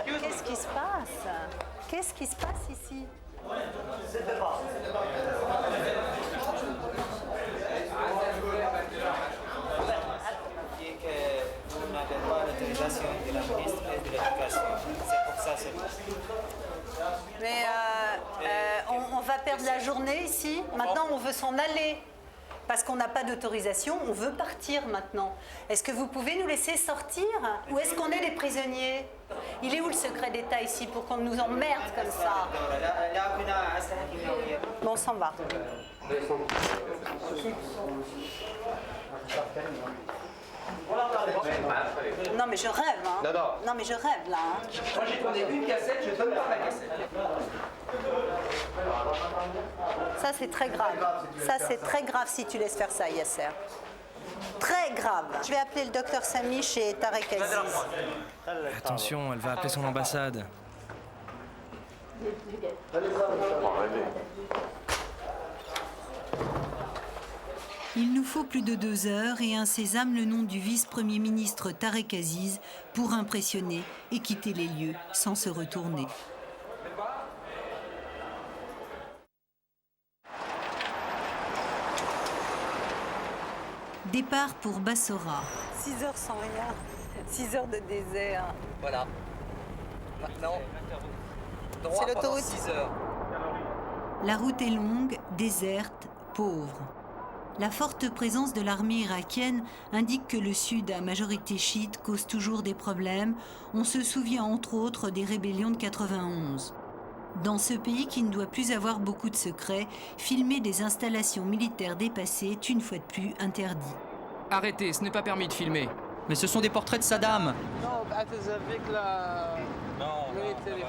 Qu'est-ce qui se passe? Qu'est-ce qui se passe ici? Mais on va perdre la journée ici. Maintenant, on veut s'en aller. Parce qu'on n'a pas d'autorisation, on veut partir maintenant. Est-ce que vous pouvez nous laisser sortir? Ou est-ce qu'on est des prisonniers? Il est où le secret d'État ici pour qu'on nous emmerde comme ça? Bon, on s'en va. Non mais je rêve, hein. Non mais je rêve là. Hein. Moi j'ai tourné une cassette, je donne pas ma cassette. Ça c'est très grave. Ça c'est très grave si tu laisses faire ça, Yasser. Très grave. Je vais appeler le docteur Sami chez Tarek Aziz. Attention, elle va appeler son ambassade. Il nous faut plus de 2 heures et un sésame le nom du vice-premier ministre Tarek Aziz pour impressionner et quitter les lieux sans se retourner. Départ pour Bassora. 6 heures sans rien. 6 heures de désert. Voilà. Maintenant, c'est l'autoroute. 6 heures. La route est longue, déserte, pauvre. La forte présence de l'armée irakienne indique que le sud, à majorité chiite, cause toujours des problèmes. On se souvient entre autres des rébellions de 91. Dans ce pays qui ne doit plus avoir beaucoup de secrets, filmer des installations militaires dépassées est une fois de plus interdit. Arrêtez, ce n'est pas permis de filmer. Mais ce sont des portraits de Saddam.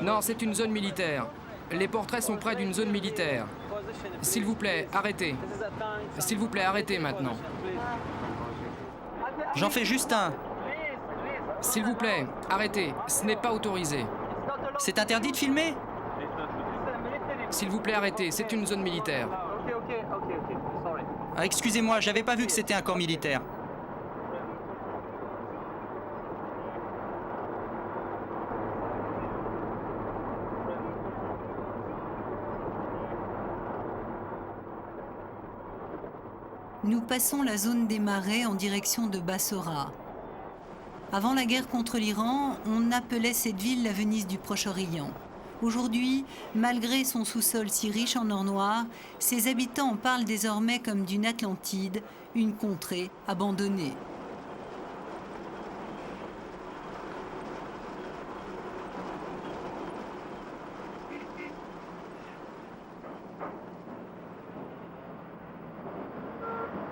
Non, c'est une zone militaire. Les portraits sont près d'une zone militaire. S'il vous plaît, arrêtez. S'il vous plaît, arrêtez maintenant. J'en fais juste un. S'il vous plaît, arrêtez. Ce n'est pas autorisé. C'est interdit de filmer? S'il vous plaît, arrêtez. C'est une zone militaire. Ah, excusez-moi, j'avais pas vu que c'était un camp militaire. Nous passons la zone des marais en direction de Bassora. Avant la guerre contre l'Iran, on appelait cette ville la Venise du Proche-Orient. Aujourd'hui, malgré son sous-sol si riche en or noir, ses habitants en parlent désormais comme d'une Atlantide, une contrée abandonnée.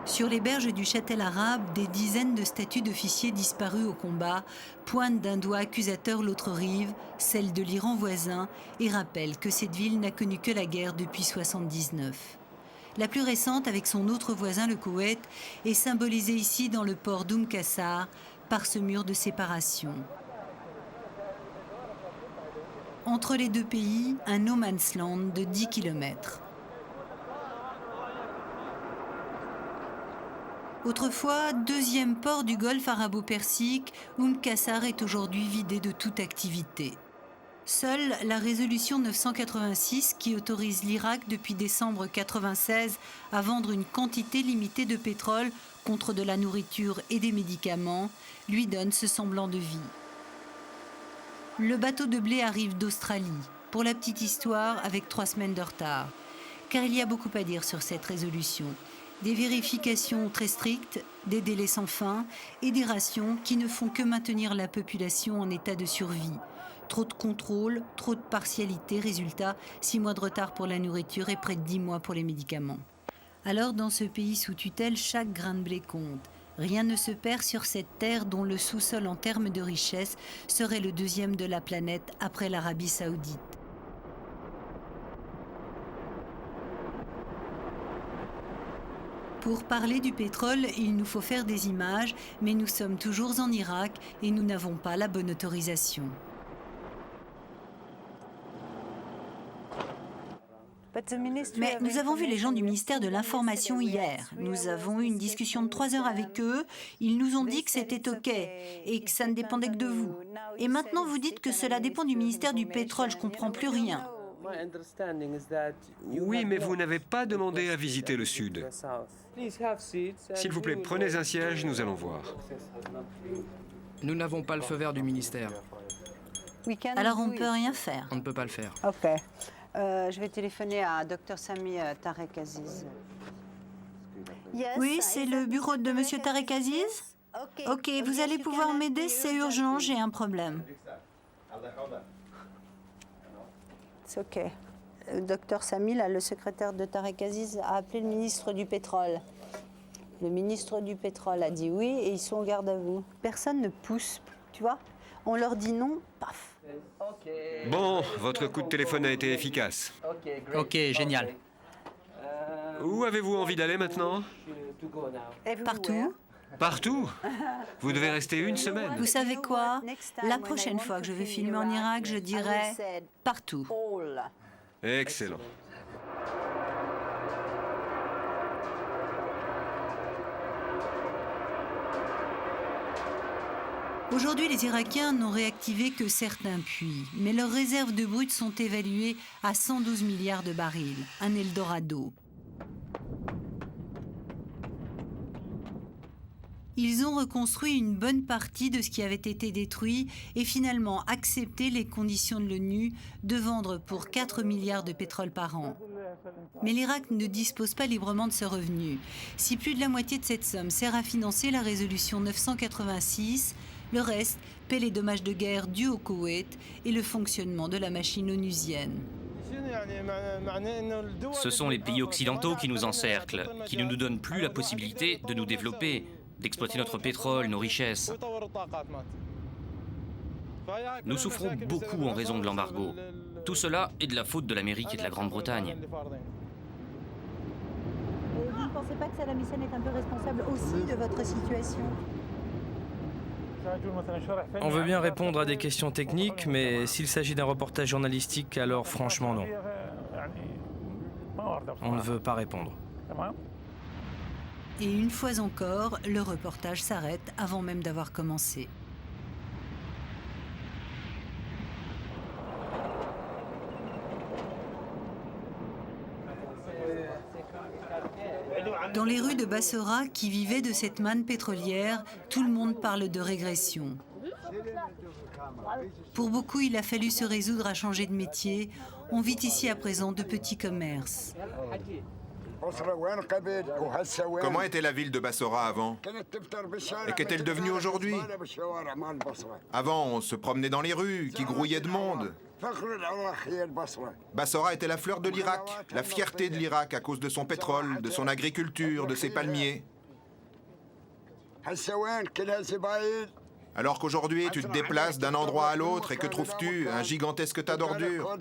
Sur les berges du Châtel arabe, des dizaines de statues d'officiers disparus au combat pointent d'un doigt accusateur l'autre rive, celle de l'Iran voisin, et rappellent que cette ville n'a connu que la guerre depuis 1979. La plus récente, avec son autre voisin, le Koweït, est symbolisée ici dans le port d'Oum Kassar par ce mur de séparation. Entre les deux pays, un no man's land de 10 km. Autrefois, deuxième port du golfe arabo-persique, Oum Kassar est aujourd'hui vidé de toute activité. Seule la résolution 986, qui autorise l'Irak depuis décembre 1996 à vendre une quantité limitée de pétrole contre de la nourriture et des médicaments, lui donne ce semblant de vie. Le bateau de blé arrive d'Australie, pour la petite histoire, avec 3 semaines de retard. Car il y a beaucoup à dire sur cette résolution. Des vérifications très strictes, des délais sans fin et des rations qui ne font que maintenir la population en état de survie. Trop de contrôle, trop de partialité, résultat, 6 mois de retard pour la nourriture et près de 10 mois pour les médicaments. Alors, dans ce pays sous tutelle, chaque grain de blé compte. Rien ne se perd sur cette terre dont le sous-sol en termes de richesse serait le 2e de la planète après l'Arabie Saoudite. Pour parler du pétrole, il nous faut faire des images, mais nous sommes toujours en Irak et nous n'avons pas la bonne autorisation. Mais nous avons vu les gens du ministère de l'Information hier. Nous avons eu une discussion de 3 heures avec eux. Ils nous ont dit que c'était OK et que ça ne dépendait que de vous. Et maintenant, vous dites que cela dépend du ministère du pétrole. Je ne comprends plus rien. Oui, mais vous n'avez pas demandé à visiter le sud. S'il vous plaît, prenez un siège, nous allons voir. Nous n'avons pas le feu vert du ministère. Alors on ne peut rien faire. On ne peut pas le faire. OK. Je vais téléphoner à Dr Sami Tarek Aziz. Oui, c'est le bureau de Monsieur Tarek Aziz? OK, vous allez pouvoir m'aider, c'est urgent, j'ai un problème. C'est OK. Dr Sami, là, le secrétaire de Tarek Aziz, a appelé le ministre du pétrole. Le ministre du pétrole a dit oui et ils sont en garde à vous. Personne ne pousse, tu vois. On leur dit non, paf. Bon, votre coup de téléphone a été efficace. Ok, génial. Où avez-vous envie d'aller maintenant? Partout. Partout? Vous devez rester 1 semaine. Vous savez quoi? La prochaine fois que je vais filmer en Irak, je dirai partout. Excellent. Aujourd'hui, les Irakiens n'ont réactivé que certains puits, mais leurs réserves de brut sont évaluées à 112 milliards de barils, un Eldorado. Ils ont reconstruit une bonne partie de ce qui avait été détruit et finalement accepté les conditions de l'ONU de vendre pour 4 milliards de pétrole par an. Mais l'Irak ne dispose pas librement de ce revenu. Si plus de la moitié de cette somme sert à financer la résolution 986, le reste paie les dommages de guerre dus au Koweït et le fonctionnement de la machine onusienne. Ce sont les pays occidentaux qui nous encerclent, qui ne nous donnent plus la possibilité de nous développer, d'exploiter notre pétrole, nos richesses. Nous souffrons beaucoup en raison de l'embargo. Tout cela est de la faute de l'Amérique et de la Grande-Bretagne. Et vous ne pensez pas que Saddam Hussein est un peu responsable aussi de votre situation? On veut bien répondre à des questions techniques, mais s'il s'agit d'un reportage journalistique, alors franchement non. On ne veut pas répondre. Et une fois encore, le reportage s'arrête avant même d'avoir commencé. Dans les rues de Bassora, qui vivaient de cette manne pétrolière, tout le monde parle de régression. Pour beaucoup, il a fallu se résoudre à changer de métier. On vit ici à présent de petits commerces. Comment était la ville de Bassora avant? Et qu'est-elle devenue aujourd'hui? Avant, on se promenait dans les rues, qui grouillaient de monde. Bassora était la fleur de l'Irak, la fierté de l'Irak à cause de son pétrole, de son agriculture, de ses palmiers. Alors qu'aujourd'hui, tu te déplaces d'un endroit à l'autre et que trouves-tu? Un gigantesque tas d'ordures.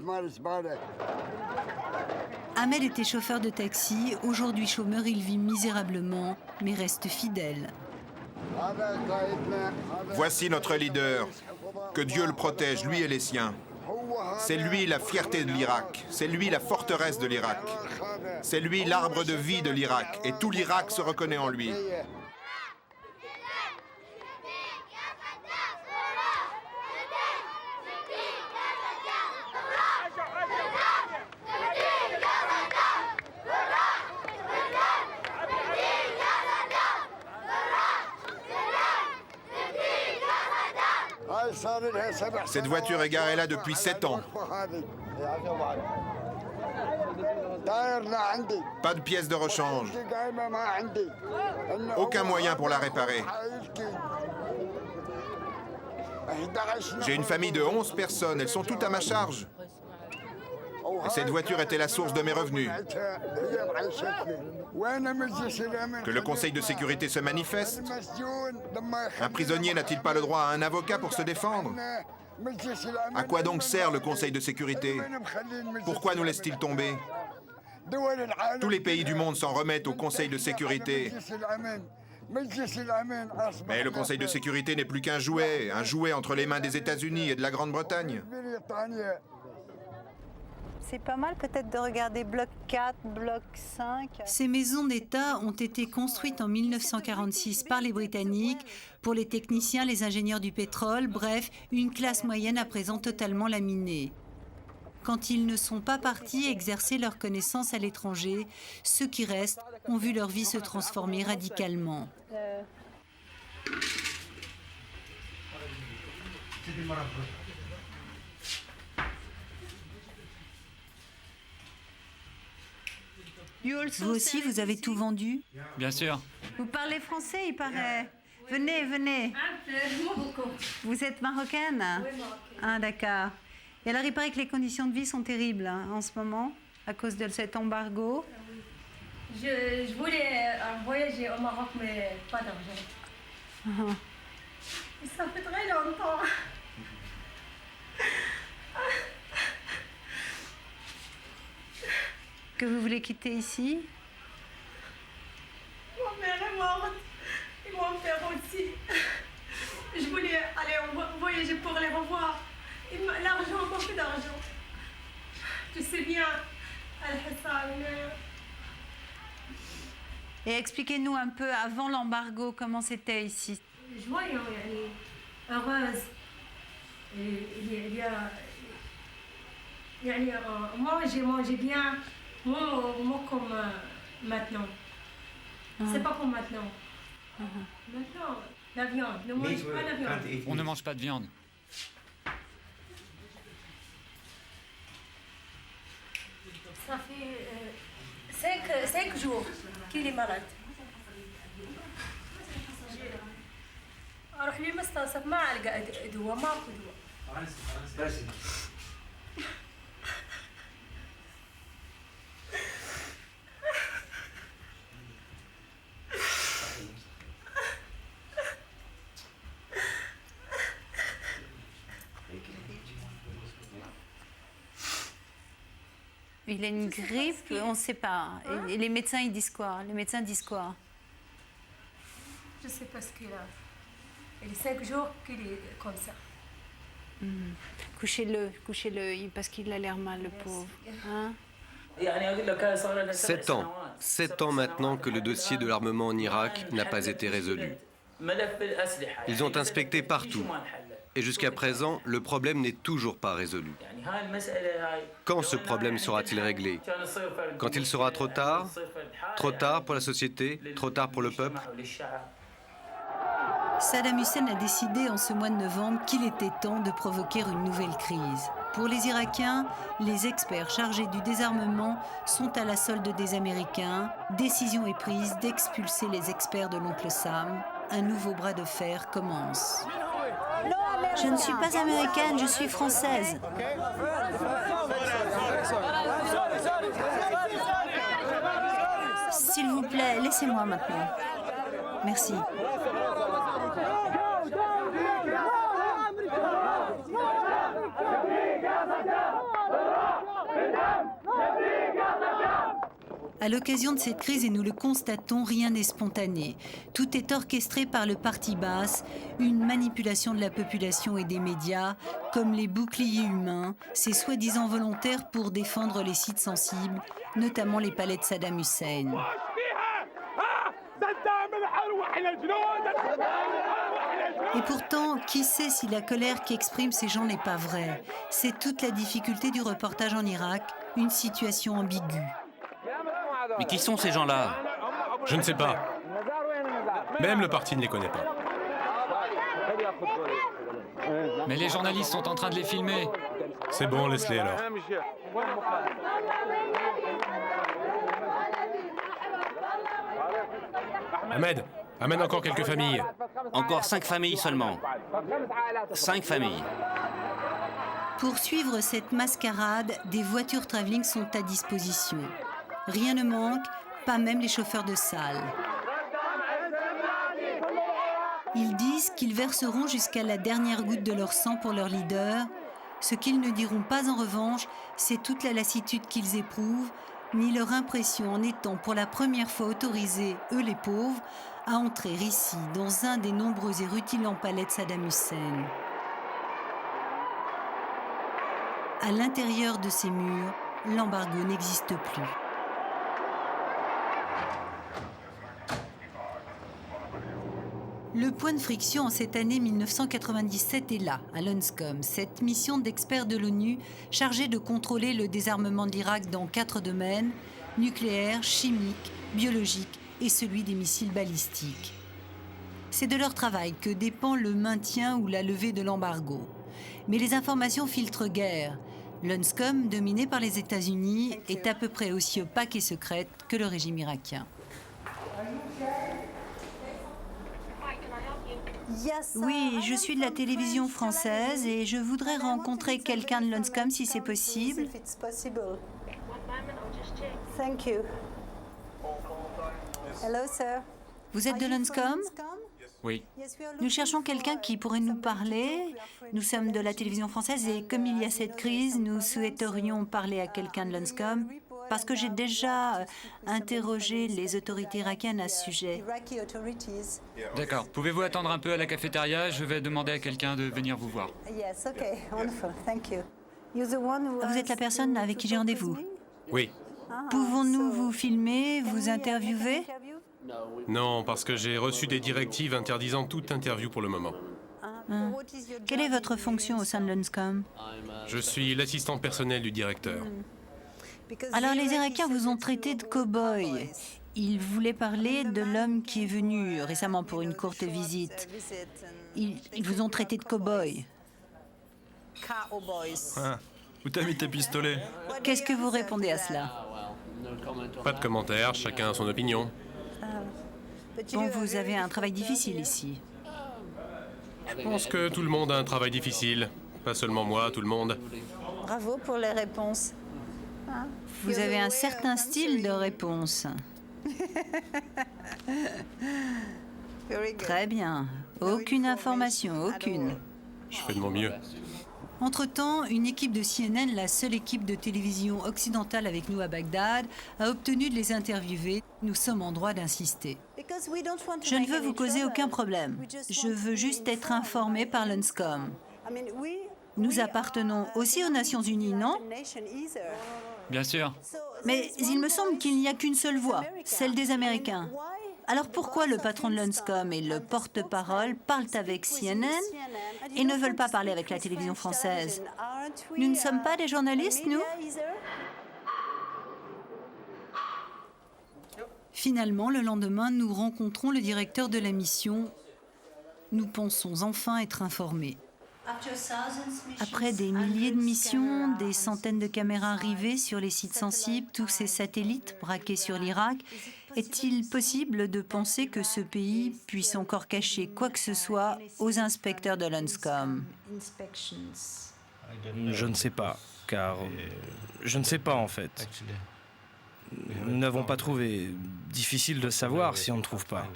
Ahmed était chauffeur de taxi. Aujourd'hui chômeur, il vit misérablement, mais reste fidèle. Voici notre leader. Que Dieu le protège, lui et les siens. C'est lui la fierté de l'Irak. C'est lui la forteresse de l'Irak. C'est lui l'arbre de vie de l'Irak. Et tout l'Irak se reconnaît en lui. Cette voiture est garée là depuis 7 ans. Pas de pièces de rechange. Aucun moyen pour la réparer. J'ai une famille de 11 personnes, elles sont toutes à ma charge. Et cette voiture était la source de mes revenus. Que le Conseil de sécurité se manifeste? Un prisonnier n'a-t-il pas le droit à un avocat pour se défendre? À quoi donc sert le Conseil de sécurité? Pourquoi nous laisse-t-il tomber? Tous les pays du monde s'en remettent au Conseil de sécurité. Mais le Conseil de sécurité n'est plus qu'un jouet entre les mains des États-Unis et de la Grande-Bretagne. C'est pas mal peut-être de regarder bloc 4, bloc 5. Ces maisons d'État ont été construites en 1946 par les Britanniques pour les techniciens, les ingénieurs du pétrole, bref, une classe moyenne à présent totalement laminée. Quand ils ne sont pas partis exercer leurs connaissances à l'étranger, ceux qui restent ont vu leur vie se transformer radicalement. Vous aussi, vous avez tout vendu? Bien sûr. Vous parlez français, il paraît. Venez, venez. Vous êtes marocaine? Oui, marocaine. Ah, d'accord. Et alors, il paraît que les conditions de vie sont terribles en ce moment, à cause de cet embargo. Je voulais voyager au Maroc, mais pas d'argent. Ça fait très longtemps. Que vous voulez quitter ici? Ma mère est morte. Et mon père aussi. Je voulais aller voyager pour les revoir. L'argent, beaucoup d'argent. Tu sais bien, Al-Hassan. Et expliquez-nous un peu, avant l'embargo, comment c'était ici? Joyeux, heureuse. Moi, j'ai mangé bien. Moi comme maintenant. C'est pas comme maintenant. Maintenant, la viande. Ne mange pas la viande. On ne mange pas de viande. Ça fait 5 jours qu'il est malade. اروح لي مستنصف ما على دواء ماكو دواء. Il a une grippe, on ne sait pas. Et les médecins, ils disent quoi? Les médecins disent quoi? Je sais pas ce qu'il a. Il est 5 jours qu'il est comme ça. Couchez-le, parce qu'il a l'air mal, le pauvre. Hein? 7 ans maintenant que le dossier de l'armement en Irak n'a pas été résolu. Ils ont inspecté partout. Et jusqu'à présent, le problème n'est toujours pas résolu. Quand ce problème sera-t-il réglé? Quand il sera trop tard? Trop tard pour la société? Trop tard pour le peuple? Saddam Hussein a décidé en ce mois de novembre qu'il était temps de provoquer une nouvelle crise. Pour les Irakiens, les experts chargés du désarmement sont à la solde des Américains. Décision est prise d'expulser les experts de l'oncle Sam. Un nouveau bras de fer commence. Je ne suis pas américaine, je suis française. S'il vous plaît, laissez-moi maintenant. Merci. À l'occasion de cette crise, et nous le constatons, rien n'est spontané. Tout est orchestré par le parti Baas, une manipulation de la population et des médias, comme les boucliers humains, ces soi-disant volontaires pour défendre les sites sensibles, notamment les palais de Saddam Hussein. Et pourtant, qui sait si la colère qu'expriment ces gens n'est pas vraie? C'est toute la difficulté du reportage en Irak, une situation ambiguë. Mais qui sont ces gens-là? Je ne sais pas. Même le parti ne les connaît pas. Mais les journalistes sont en train de les filmer. C'est bon, laisse-les alors. Ahmed, amène encore quelques familles. Encore 5 familles seulement. 5 familles. Pour suivre cette mascarade, des voitures travelling sont à disposition. Rien ne manque, pas même les chauffeurs de salle. Ils disent qu'ils verseront jusqu'à la dernière goutte de leur sang pour leur leader. Ce qu'ils ne diront pas en revanche, c'est toute la lassitude qu'ils éprouvent, ni leur impression en étant pour la première fois autorisés, eux les pauvres, à entrer ici, dans un des nombreux et rutilants palais de Saddam Hussein. À l'intérieur de ces murs, l'embargo n'existe plus. Le point de friction en cette année 1997 est là, à l'UNSCOM, cette mission d'experts de l'ONU chargée de contrôler le désarmement de l'Irak dans 4 domaines, nucléaire, chimique, biologique et celui des missiles balistiques. C'est de leur travail que dépend le maintien ou la levée de l'embargo. Mais les informations filtrent guère. L'UNSCOM, dominé par les États-Unis, est à peu près aussi opaque et secrète que le régime irakien. Oui, je suis de la télévision française et je voudrais rencontrer quelqu'un de l'UNSCOM si c'est possible. Thank you. Hello, sir. Vous êtes de l'UNSCOM? Oui. Nous cherchons quelqu'un qui pourrait nous parler. Nous sommes de la télévision française et comme il y a cette crise, nous souhaiterions parler à quelqu'un de l'UNSCOM parce que j'ai déjà interrogé les autorités irakiennes à ce sujet. D'accord. Pouvez-vous attendre un peu à la cafétéria? Je vais demander à quelqu'un de venir vous voir. Vous êtes la personne avec qui j'ai rendez-vous? Oui. Pouvons-nous vous filmer, vous interviewer? Non, parce que j'ai reçu des directives interdisant toute interview pour le moment. Quelle est votre fonction au sein de l'UNSCOM? Je suis l'assistant personnel du directeur. Alors les Irakiens vous ont traité de cow-boy. Ils voulaient parler de l'homme qui est venu récemment pour une courte visite. Ils vous ont traité de cow-boy. Ah. Où t'as mis tes pistolets? Qu'est-ce que vous répondez à cela? Pas de commentaires, chacun a son opinion. Bon, vous avez un travail difficile ici. Je pense que tout le monde a un travail difficile. Pas seulement moi, tout le monde. Bravo pour les réponses. Hein? Vous avez un certain style de réponse. Très bien. Aucune information, aucune. Je fais de mon mieux. Entre-temps, une équipe de CNN, la seule équipe de télévision occidentale avec nous à Bagdad, a obtenu de les interviewer. Nous sommes en droit d'insister. Je ne veux vous causer aucun problème. Je veux juste être informé par l'UNSCOM. Nous appartenons aussi aux Nations Unies, non? Bien sûr. Mais il me semble qu'il n'y a qu'une seule voix, celle des Américains. Alors pourquoi le patron de l'UNSCOM et le porte-parole parlent avec CNN et ne veulent pas parler avec la télévision française? Nous ne sommes pas des journalistes, nous? Finalement, le lendemain, nous rencontrons le directeur de la mission. Nous pensons enfin être informés. Après des milliers de missions, des centaines de caméras arrivées sur les sites sensibles, tous ces satellites braqués sur l'Irak, est-il possible de penser que ce pays puisse encore cacher quoi que ce soit aux inspecteurs de l'UNSCOM? Je ne sais pas, car je ne sais pas en fait. Nous n'avons pas trouvé. Difficile de savoir si on ne trouve pas.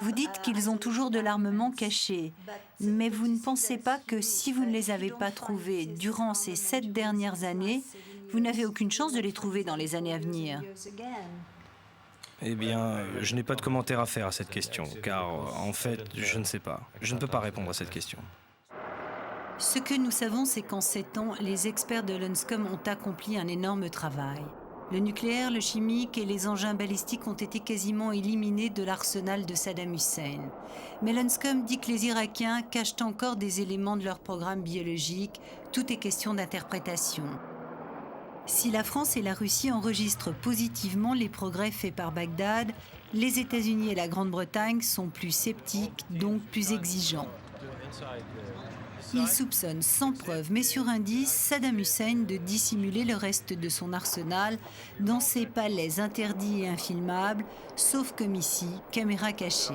Vous dites qu'ils ont toujours de l'armement caché, mais vous ne pensez pas que si vous ne les avez pas trouvés durant ces 7 dernières années, vous n'avez aucune chance de les trouver dans les années à venir? Eh bien, je n'ai pas de commentaire à faire à cette question, car en fait, je ne sais pas. Je ne peux pas répondre à cette question. Ce que nous savons, c'est qu'en 7 ans, les experts de l'UNSCOM ont accompli un énorme travail. Le nucléaire, le chimique et les engins balistiques ont été quasiment éliminés de l'arsenal de Saddam Hussein. Mais l'UNSCOM dit que les Irakiens cachent encore des éléments de leur programme biologique. Tout est question d'interprétation. Si la France et la Russie enregistrent positivement les progrès faits par Bagdad, les États-Unis et la Grande-Bretagne sont plus sceptiques, donc plus exigeants. Ils soupçonnent sans preuve, mais sur indice, Saddam Hussein de dissimuler le reste de son arsenal dans ses palais interdits et infilmables, sauf comme ici, caméra cachée.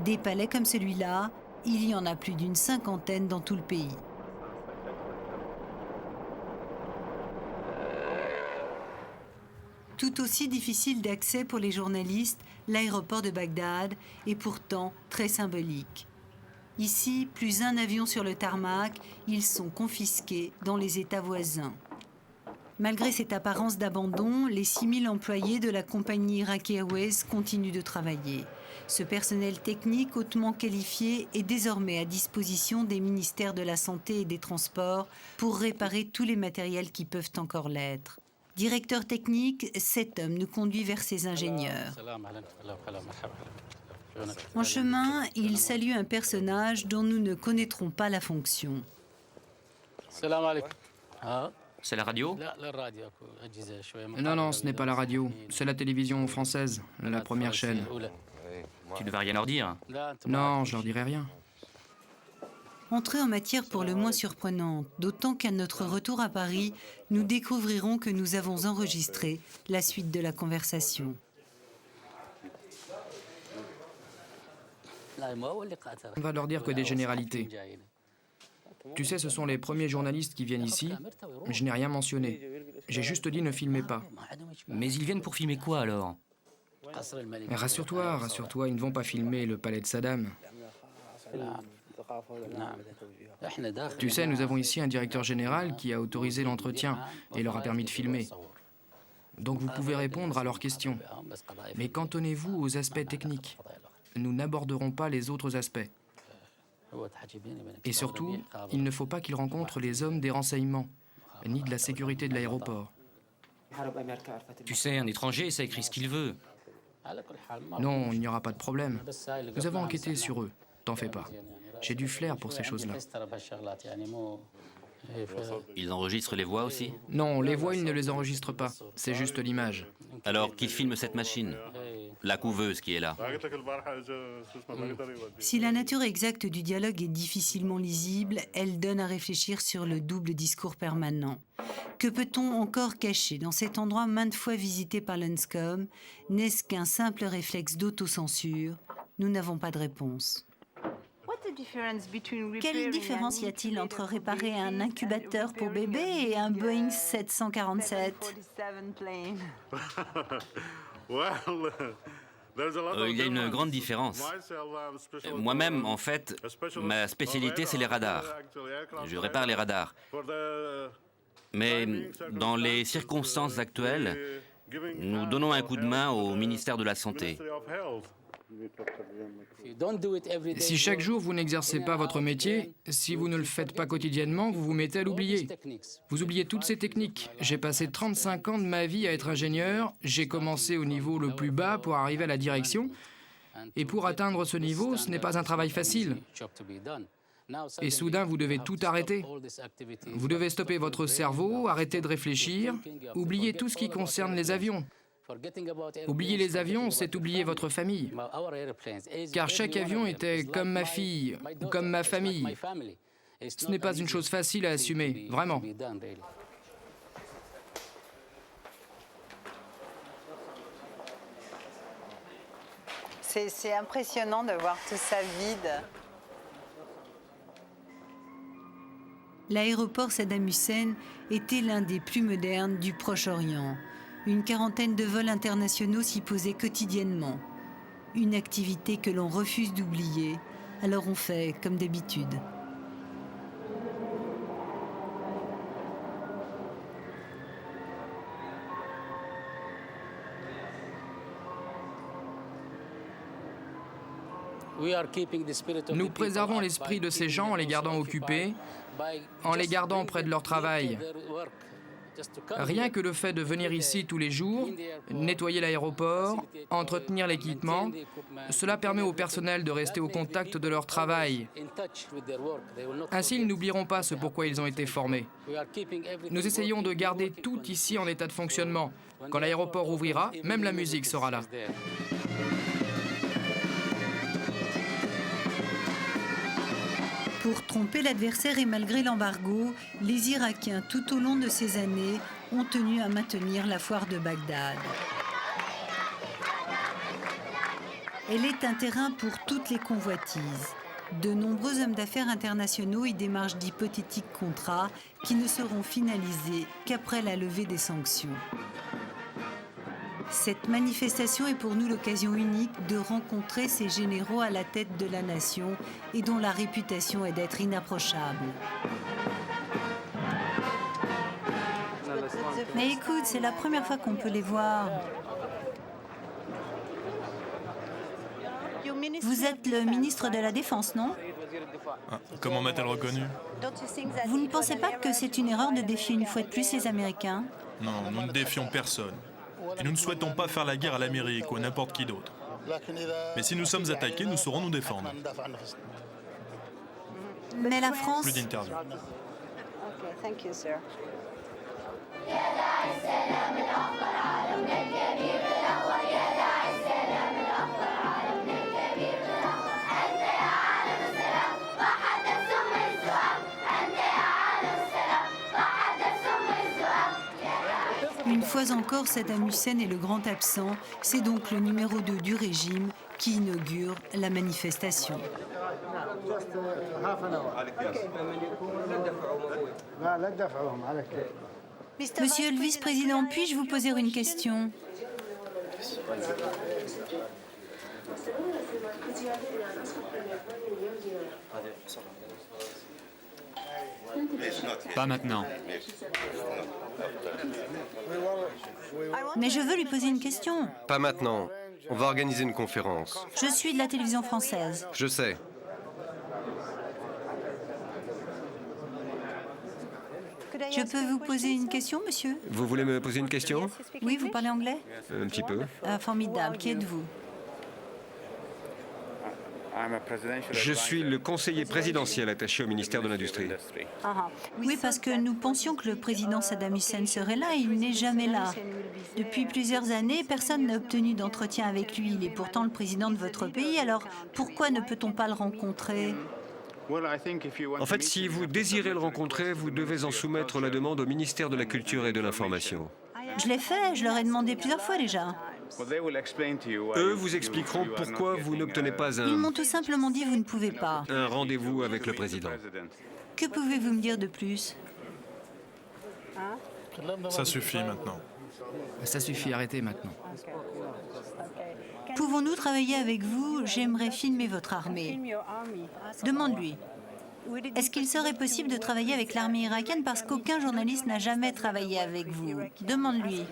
Des palais comme celui-là, il y en a plus d'une 50aine dans tout le pays. Tout aussi difficile d'accès pour les journalistes, l'aéroport de Bagdad est pourtant très symbolique. Ici, plus un avion sur le tarmac, ils sont confisqués dans les États voisins. Malgré cette apparence d'abandon, les 6000 employés de la compagnie Iraq Airways continuent de travailler. Ce personnel technique hautement qualifié est désormais à disposition des ministères de la Santé et des Transports pour réparer tous les matériels qui peuvent encore l'être. Directeur technique, cet homme nous conduit vers ses ingénieurs. En chemin, il salue un personnage dont nous ne connaîtrons pas la fonction. C'est la radio? Non, ce n'est pas la radio. C'est la télévision française, la première chaîne. Tu ne vas rien leur dire? Non, je leur dirai rien. Entrée en matière pour le moins surprenante, d'autant qu'à notre retour à Paris, nous découvrirons que nous avons enregistré la suite de la conversation. On va leur dire que des généralités. Tu sais, ce sont les premiers journalistes qui viennent ici. Je n'ai rien mentionné. J'ai juste dit ne filmez pas. Mais ils viennent pour filmer quoi alors? Mais rassure-toi, ils ne vont pas filmer le palais de Saddam. Tu sais, nous avons ici un directeur général qui a autorisé l'entretien et leur a permis de filmer. Donc vous pouvez répondre à leurs questions. Mais cantonnez-vous aux aspects techniques. Nous n'aborderons pas les autres aspects. Et surtout, il ne faut pas qu'ils rencontrent les hommes des renseignements, ni de la sécurité de l'aéroport. Tu sais, un étranger, ça écrit ce qu'il veut. Non, il n'y aura pas de problème. Nous avons enquêté sur eux, t'en fais pas. J'ai du flair pour ces choses-là. Ils enregistrent les voix aussi? Non, les voix, ils ne les enregistrent pas. C'est juste l'image. Alors qu'ils filment cette machine? la couveuse qui est là. Si la nature exacte du dialogue est difficilement lisible, elle donne à réfléchir sur le double discours permanent. Que peut-on encore cacher dans cet endroit maintes fois visité par l'UNSCOM? N'est-ce qu'un simple réflexe d'autocensure? Nous n'avons pas de réponse. Quelle différence y a-t-il entre réparer un incubateur pour bébé et un Boeing 747? Il y a une grande différence. Moi-même, en fait, ma spécialité, c'est les radars. Je répare les radars. Mais dans les circonstances actuelles, nous donnons un coup de main au ministère de la Santé. Si chaque jour vous n'exercez pas votre métier, si vous ne le faites pas quotidiennement, vous vous mettez à l'oublier. Vous oubliez toutes ces techniques. J'ai passé 35 ans de ma vie à être ingénieur. J'ai commencé au niveau le plus bas pour arriver à la direction. Et pour atteindre ce niveau, ce n'est pas un travail facile. Et soudain, vous devez tout arrêter. Vous devez stopper votre cerveau, arrêter de réfléchir, oublier tout ce qui concerne les avions. Oublier les avions, c'est oublier votre famille. Car chaque avion était comme ma fille, ou comme ma famille. Ce n'est pas une chose facile à assumer, vraiment. C'est impressionnant de voir tout ça vide. L'aéroport Saddam Hussein était l'un des plus modernes du Proche-Orient. Une quarantaine de vols internationaux s'y posaient quotidiennement. Une activité que l'on refuse d'oublier, alors on fait comme d'habitude. Nous préservons l'esprit de ces gens en les gardant occupés, en les gardant près de leur travail. Rien que le fait de venir ici tous les jours, nettoyer l'aéroport, entretenir l'équipement, cela permet au personnel de rester au contact de leur travail. Ainsi, ils n'oublieront pas ce pourquoi ils ont été formés. Nous essayons de garder tout ici en état de fonctionnement. Quand l'aéroport ouvrira, même la musique sera là. Pour tromper l'adversaire et malgré l'embargo, les Irakiens, tout au long de ces années, ont tenu à maintenir la foire de Bagdad. Elle est un terrain pour toutes les convoitises. De nombreux hommes d'affaires internationaux y démarchent d'hypothétiques contrats qui ne seront finalisés qu'après la levée des sanctions. Cette manifestation est pour nous l'occasion unique de rencontrer ces généraux à la tête de la nation et dont la réputation est d'être inapprochable. Mais écoute, c'est la première fois qu'on peut les voir. Vous êtes le ministre de la Défense, non? Comment m'a-t-elle reconnu? Vous ne pensez pas que c'est une erreur de défier une fois de plus les Américains? Non, nous ne défions personne. Et nous ne souhaitons pas faire la guerre à l'Amérique ou à n'importe qui d'autre. Mais si nous sommes attaqués, nous saurons nous défendre. Mais la France... Plus d'interview. Une fois encore, Saddam Hussein est le grand absent. C'est donc le numéro 2 du régime qui inaugure la manifestation. Monsieur le vice-président, puis-je vous poser une question? Pas maintenant. Mais je veux lui poser une question. Pas maintenant. On va organiser une conférence. Je suis de la télévision française. Je sais. Je peux vous poser une question, monsieur? Vous voulez me poser une question? Oui, vous parlez anglais? Un petit peu. Formidable. Qui êtes-vous? Je suis le conseiller présidentiel attaché au ministère de l'Industrie. Oui, parce que nous pensions que le président Saddam Hussein serait là et il n'est jamais là. Depuis plusieurs années, personne n'a obtenu d'entretien avec lui. Il est pourtant le président de votre pays, alors pourquoi ne peut-on pas le rencontrer ? En fait, si vous désirez le rencontrer, vous devez en soumettre la demande au ministère de la Culture et de l'Information. Je l'ai fait, je leur ai demandé plusieurs fois déjà. Eux vous expliqueront pourquoi vous n'obtenez pas Ils m'ont tout simplement dit vous ne pouvez pas. un rendez-vous avec le président. Que pouvez-vous me dire de plus ? Ça suffit maintenant. Ça suffit, arrêtez maintenant. Pouvons-nous travailler avec vous ? J'aimerais filmer votre armée. Demande-lui. Est-ce qu'il serait possible de travailler avec l'armée irakienne parce qu'aucun journaliste n'a jamais travaillé avec vous ? Demande-lui.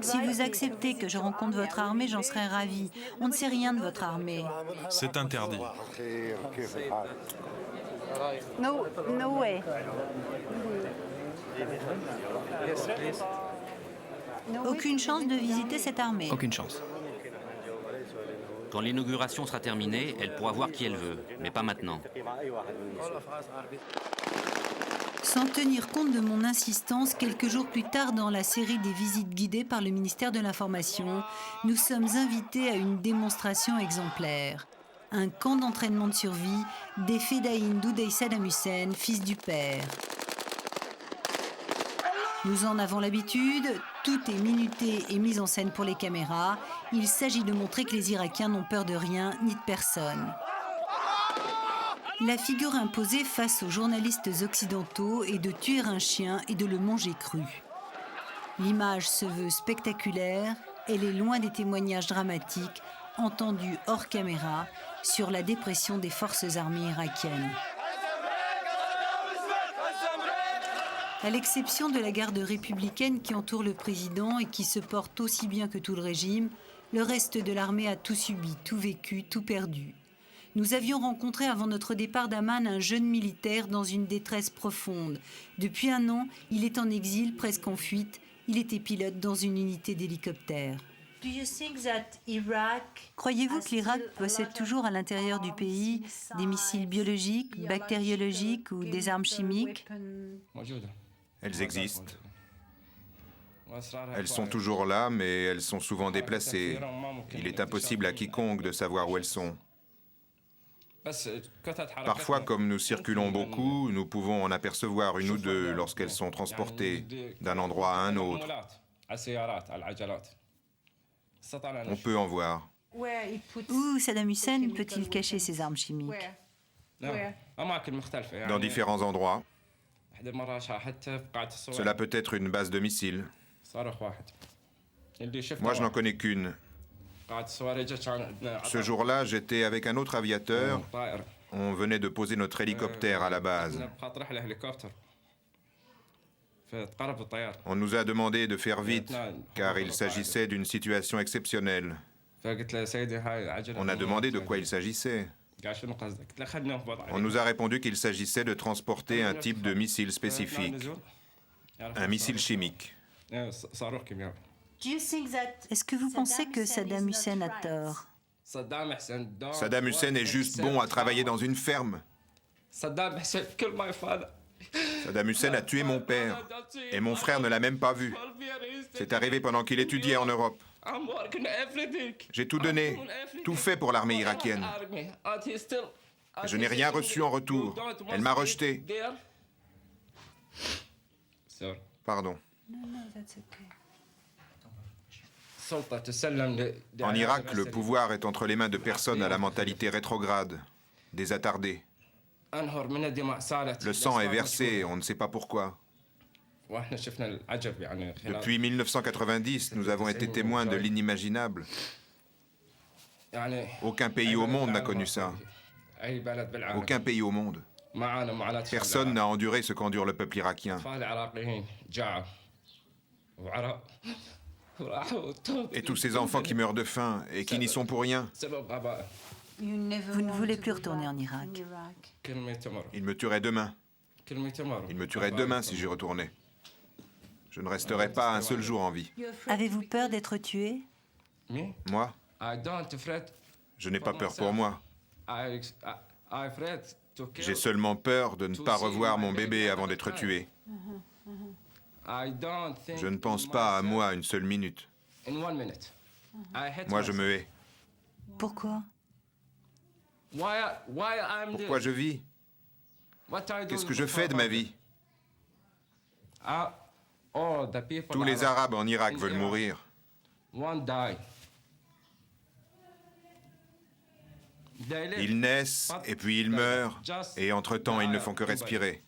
Si vous acceptez que je rencontre votre armée, j'en serais ravi. On ne sait rien de votre armée. C'est interdit. No way. Aucune chance de visiter cette armée. Aucune chance. Quand l'inauguration sera terminée, elle pourra voir qui elle veut, mais pas maintenant. Sans tenir compte de mon insistance, quelques jours plus tard dans la série des visites guidées par le ministère de l'Information, nous sommes invités à une démonstration exemplaire. Un camp d'entraînement de survie des Fedayeen d'Uday Saddam Hussein, fils du père. Nous en avons l'habitude, tout est minuté et mis en scène pour les caméras. Il s'agit de montrer que les Irakiens n'ont peur de rien ni de personne. La figure imposée face aux journalistes occidentaux est de tuer un chien et de le manger cru. L'image se veut spectaculaire, elle est loin des témoignages dramatiques entendus hors caméra sur la dépression des forces armées irakiennes. À l'exception de la garde républicaine qui entoure le président et qui se porte aussi bien que tout le régime, le reste de l'armée a tout subi, tout vécu, tout perdu. Nous avions rencontré avant notre départ d'Amman un jeune militaire dans une détresse profonde. Depuis un an, il est en exil, presque en fuite. Il était pilote dans une unité d'hélicoptère. Croyez-vous que l'Irak possède toujours à l'intérieur du pays des missiles biologiques, bactériologiques ou des armes chimiques ? Elles existent. Elles sont toujours là, mais elles sont souvent déplacées. Il est impossible à quiconque de savoir où elles sont. Parfois, comme nous circulons beaucoup, nous pouvons en apercevoir une ou deux lorsqu'elles sont transportées d'un endroit à un autre. On peut en voir. Où Saddam Hussein peut-il cacher ses armes chimiques ? Dans différents endroits. Cela peut être une base de missiles. Moi, je n'en connais qu'une. Ce jour-là, j'étais avec un autre aviateur. On venait de poser notre hélicoptère à la base. On nous a demandé de faire vite, car il s'agissait d'une situation exceptionnelle. On a demandé de quoi il s'agissait. On nous a répondu qu'il s'agissait de transporter un type de missile spécifique, un missile chimique. Est-ce que vous pensez que Saddam Hussein a tort ? Saddam Hussein est juste bon à travailler dans une ferme. Saddam Hussein a tué mon père, et mon frère ne l'a même pas vu. C'est arrivé pendant qu'il étudiait en Europe. J'ai tout donné, tout fait pour l'armée irakienne. Je n'ai rien reçu en retour. Elle m'a rejeté. Pardon. En Irak, le pouvoir est entre les mains de personnes à la mentalité rétrograde, des attardés. Le sang est versé, on ne sait pas pourquoi. Depuis 1990, nous avons été témoins de l'inimaginable. Aucun pays au monde n'a connu ça. Aucun pays au monde. Personne n'a enduré ce qu'endure le peuple irakien. Et tous ces enfants qui meurent de faim et qui n'y sont pour rien. Vous ne voulez plus retourner en Irak. Ils me tueraient demain. Ils me tueraient demain si j'y retournais. Je ne resterai pas un seul jour en vie. Avez-vous peur d'être tué? Moi? Je n'ai pas peur pour moi. J'ai seulement peur de ne pas revoir mon bébé avant d'être tué. Je ne pense pas à moi une seule minute. Moi, je me hais. Pourquoi? Pourquoi je vis? Qu'est-ce que je fais de ma vie? Tous les Arabes en Irak veulent mourir. Ils naissent et puis ils meurent, et entre-temps, ils ne font que respirer.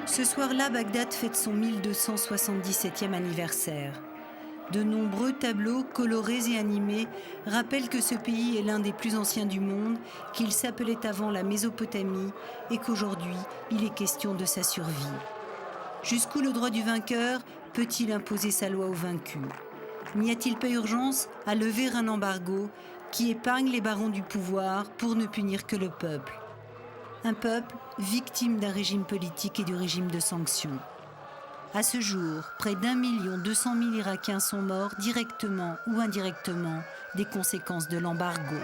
Ce soir-là, Bagdad fête son 1277e anniversaire. De nombreux tableaux colorés et animés rappellent que ce pays est l'un des plus anciens du monde, qu'il s'appelait avant la Mésopotamie et qu'aujourd'hui, il est question de sa survie. Jusqu'où le droit du vainqueur peut-il imposer sa loi aux vaincus? N'y a-t-il pas urgence à lever un embargo qui épargne les barons du pouvoir pour ne punir que le peuple? Un peuple victime d'un régime politique et du régime de sanctions. À ce jour, près d'1 200 000 Irakiens sont morts directement ou indirectement des conséquences de l'embargo.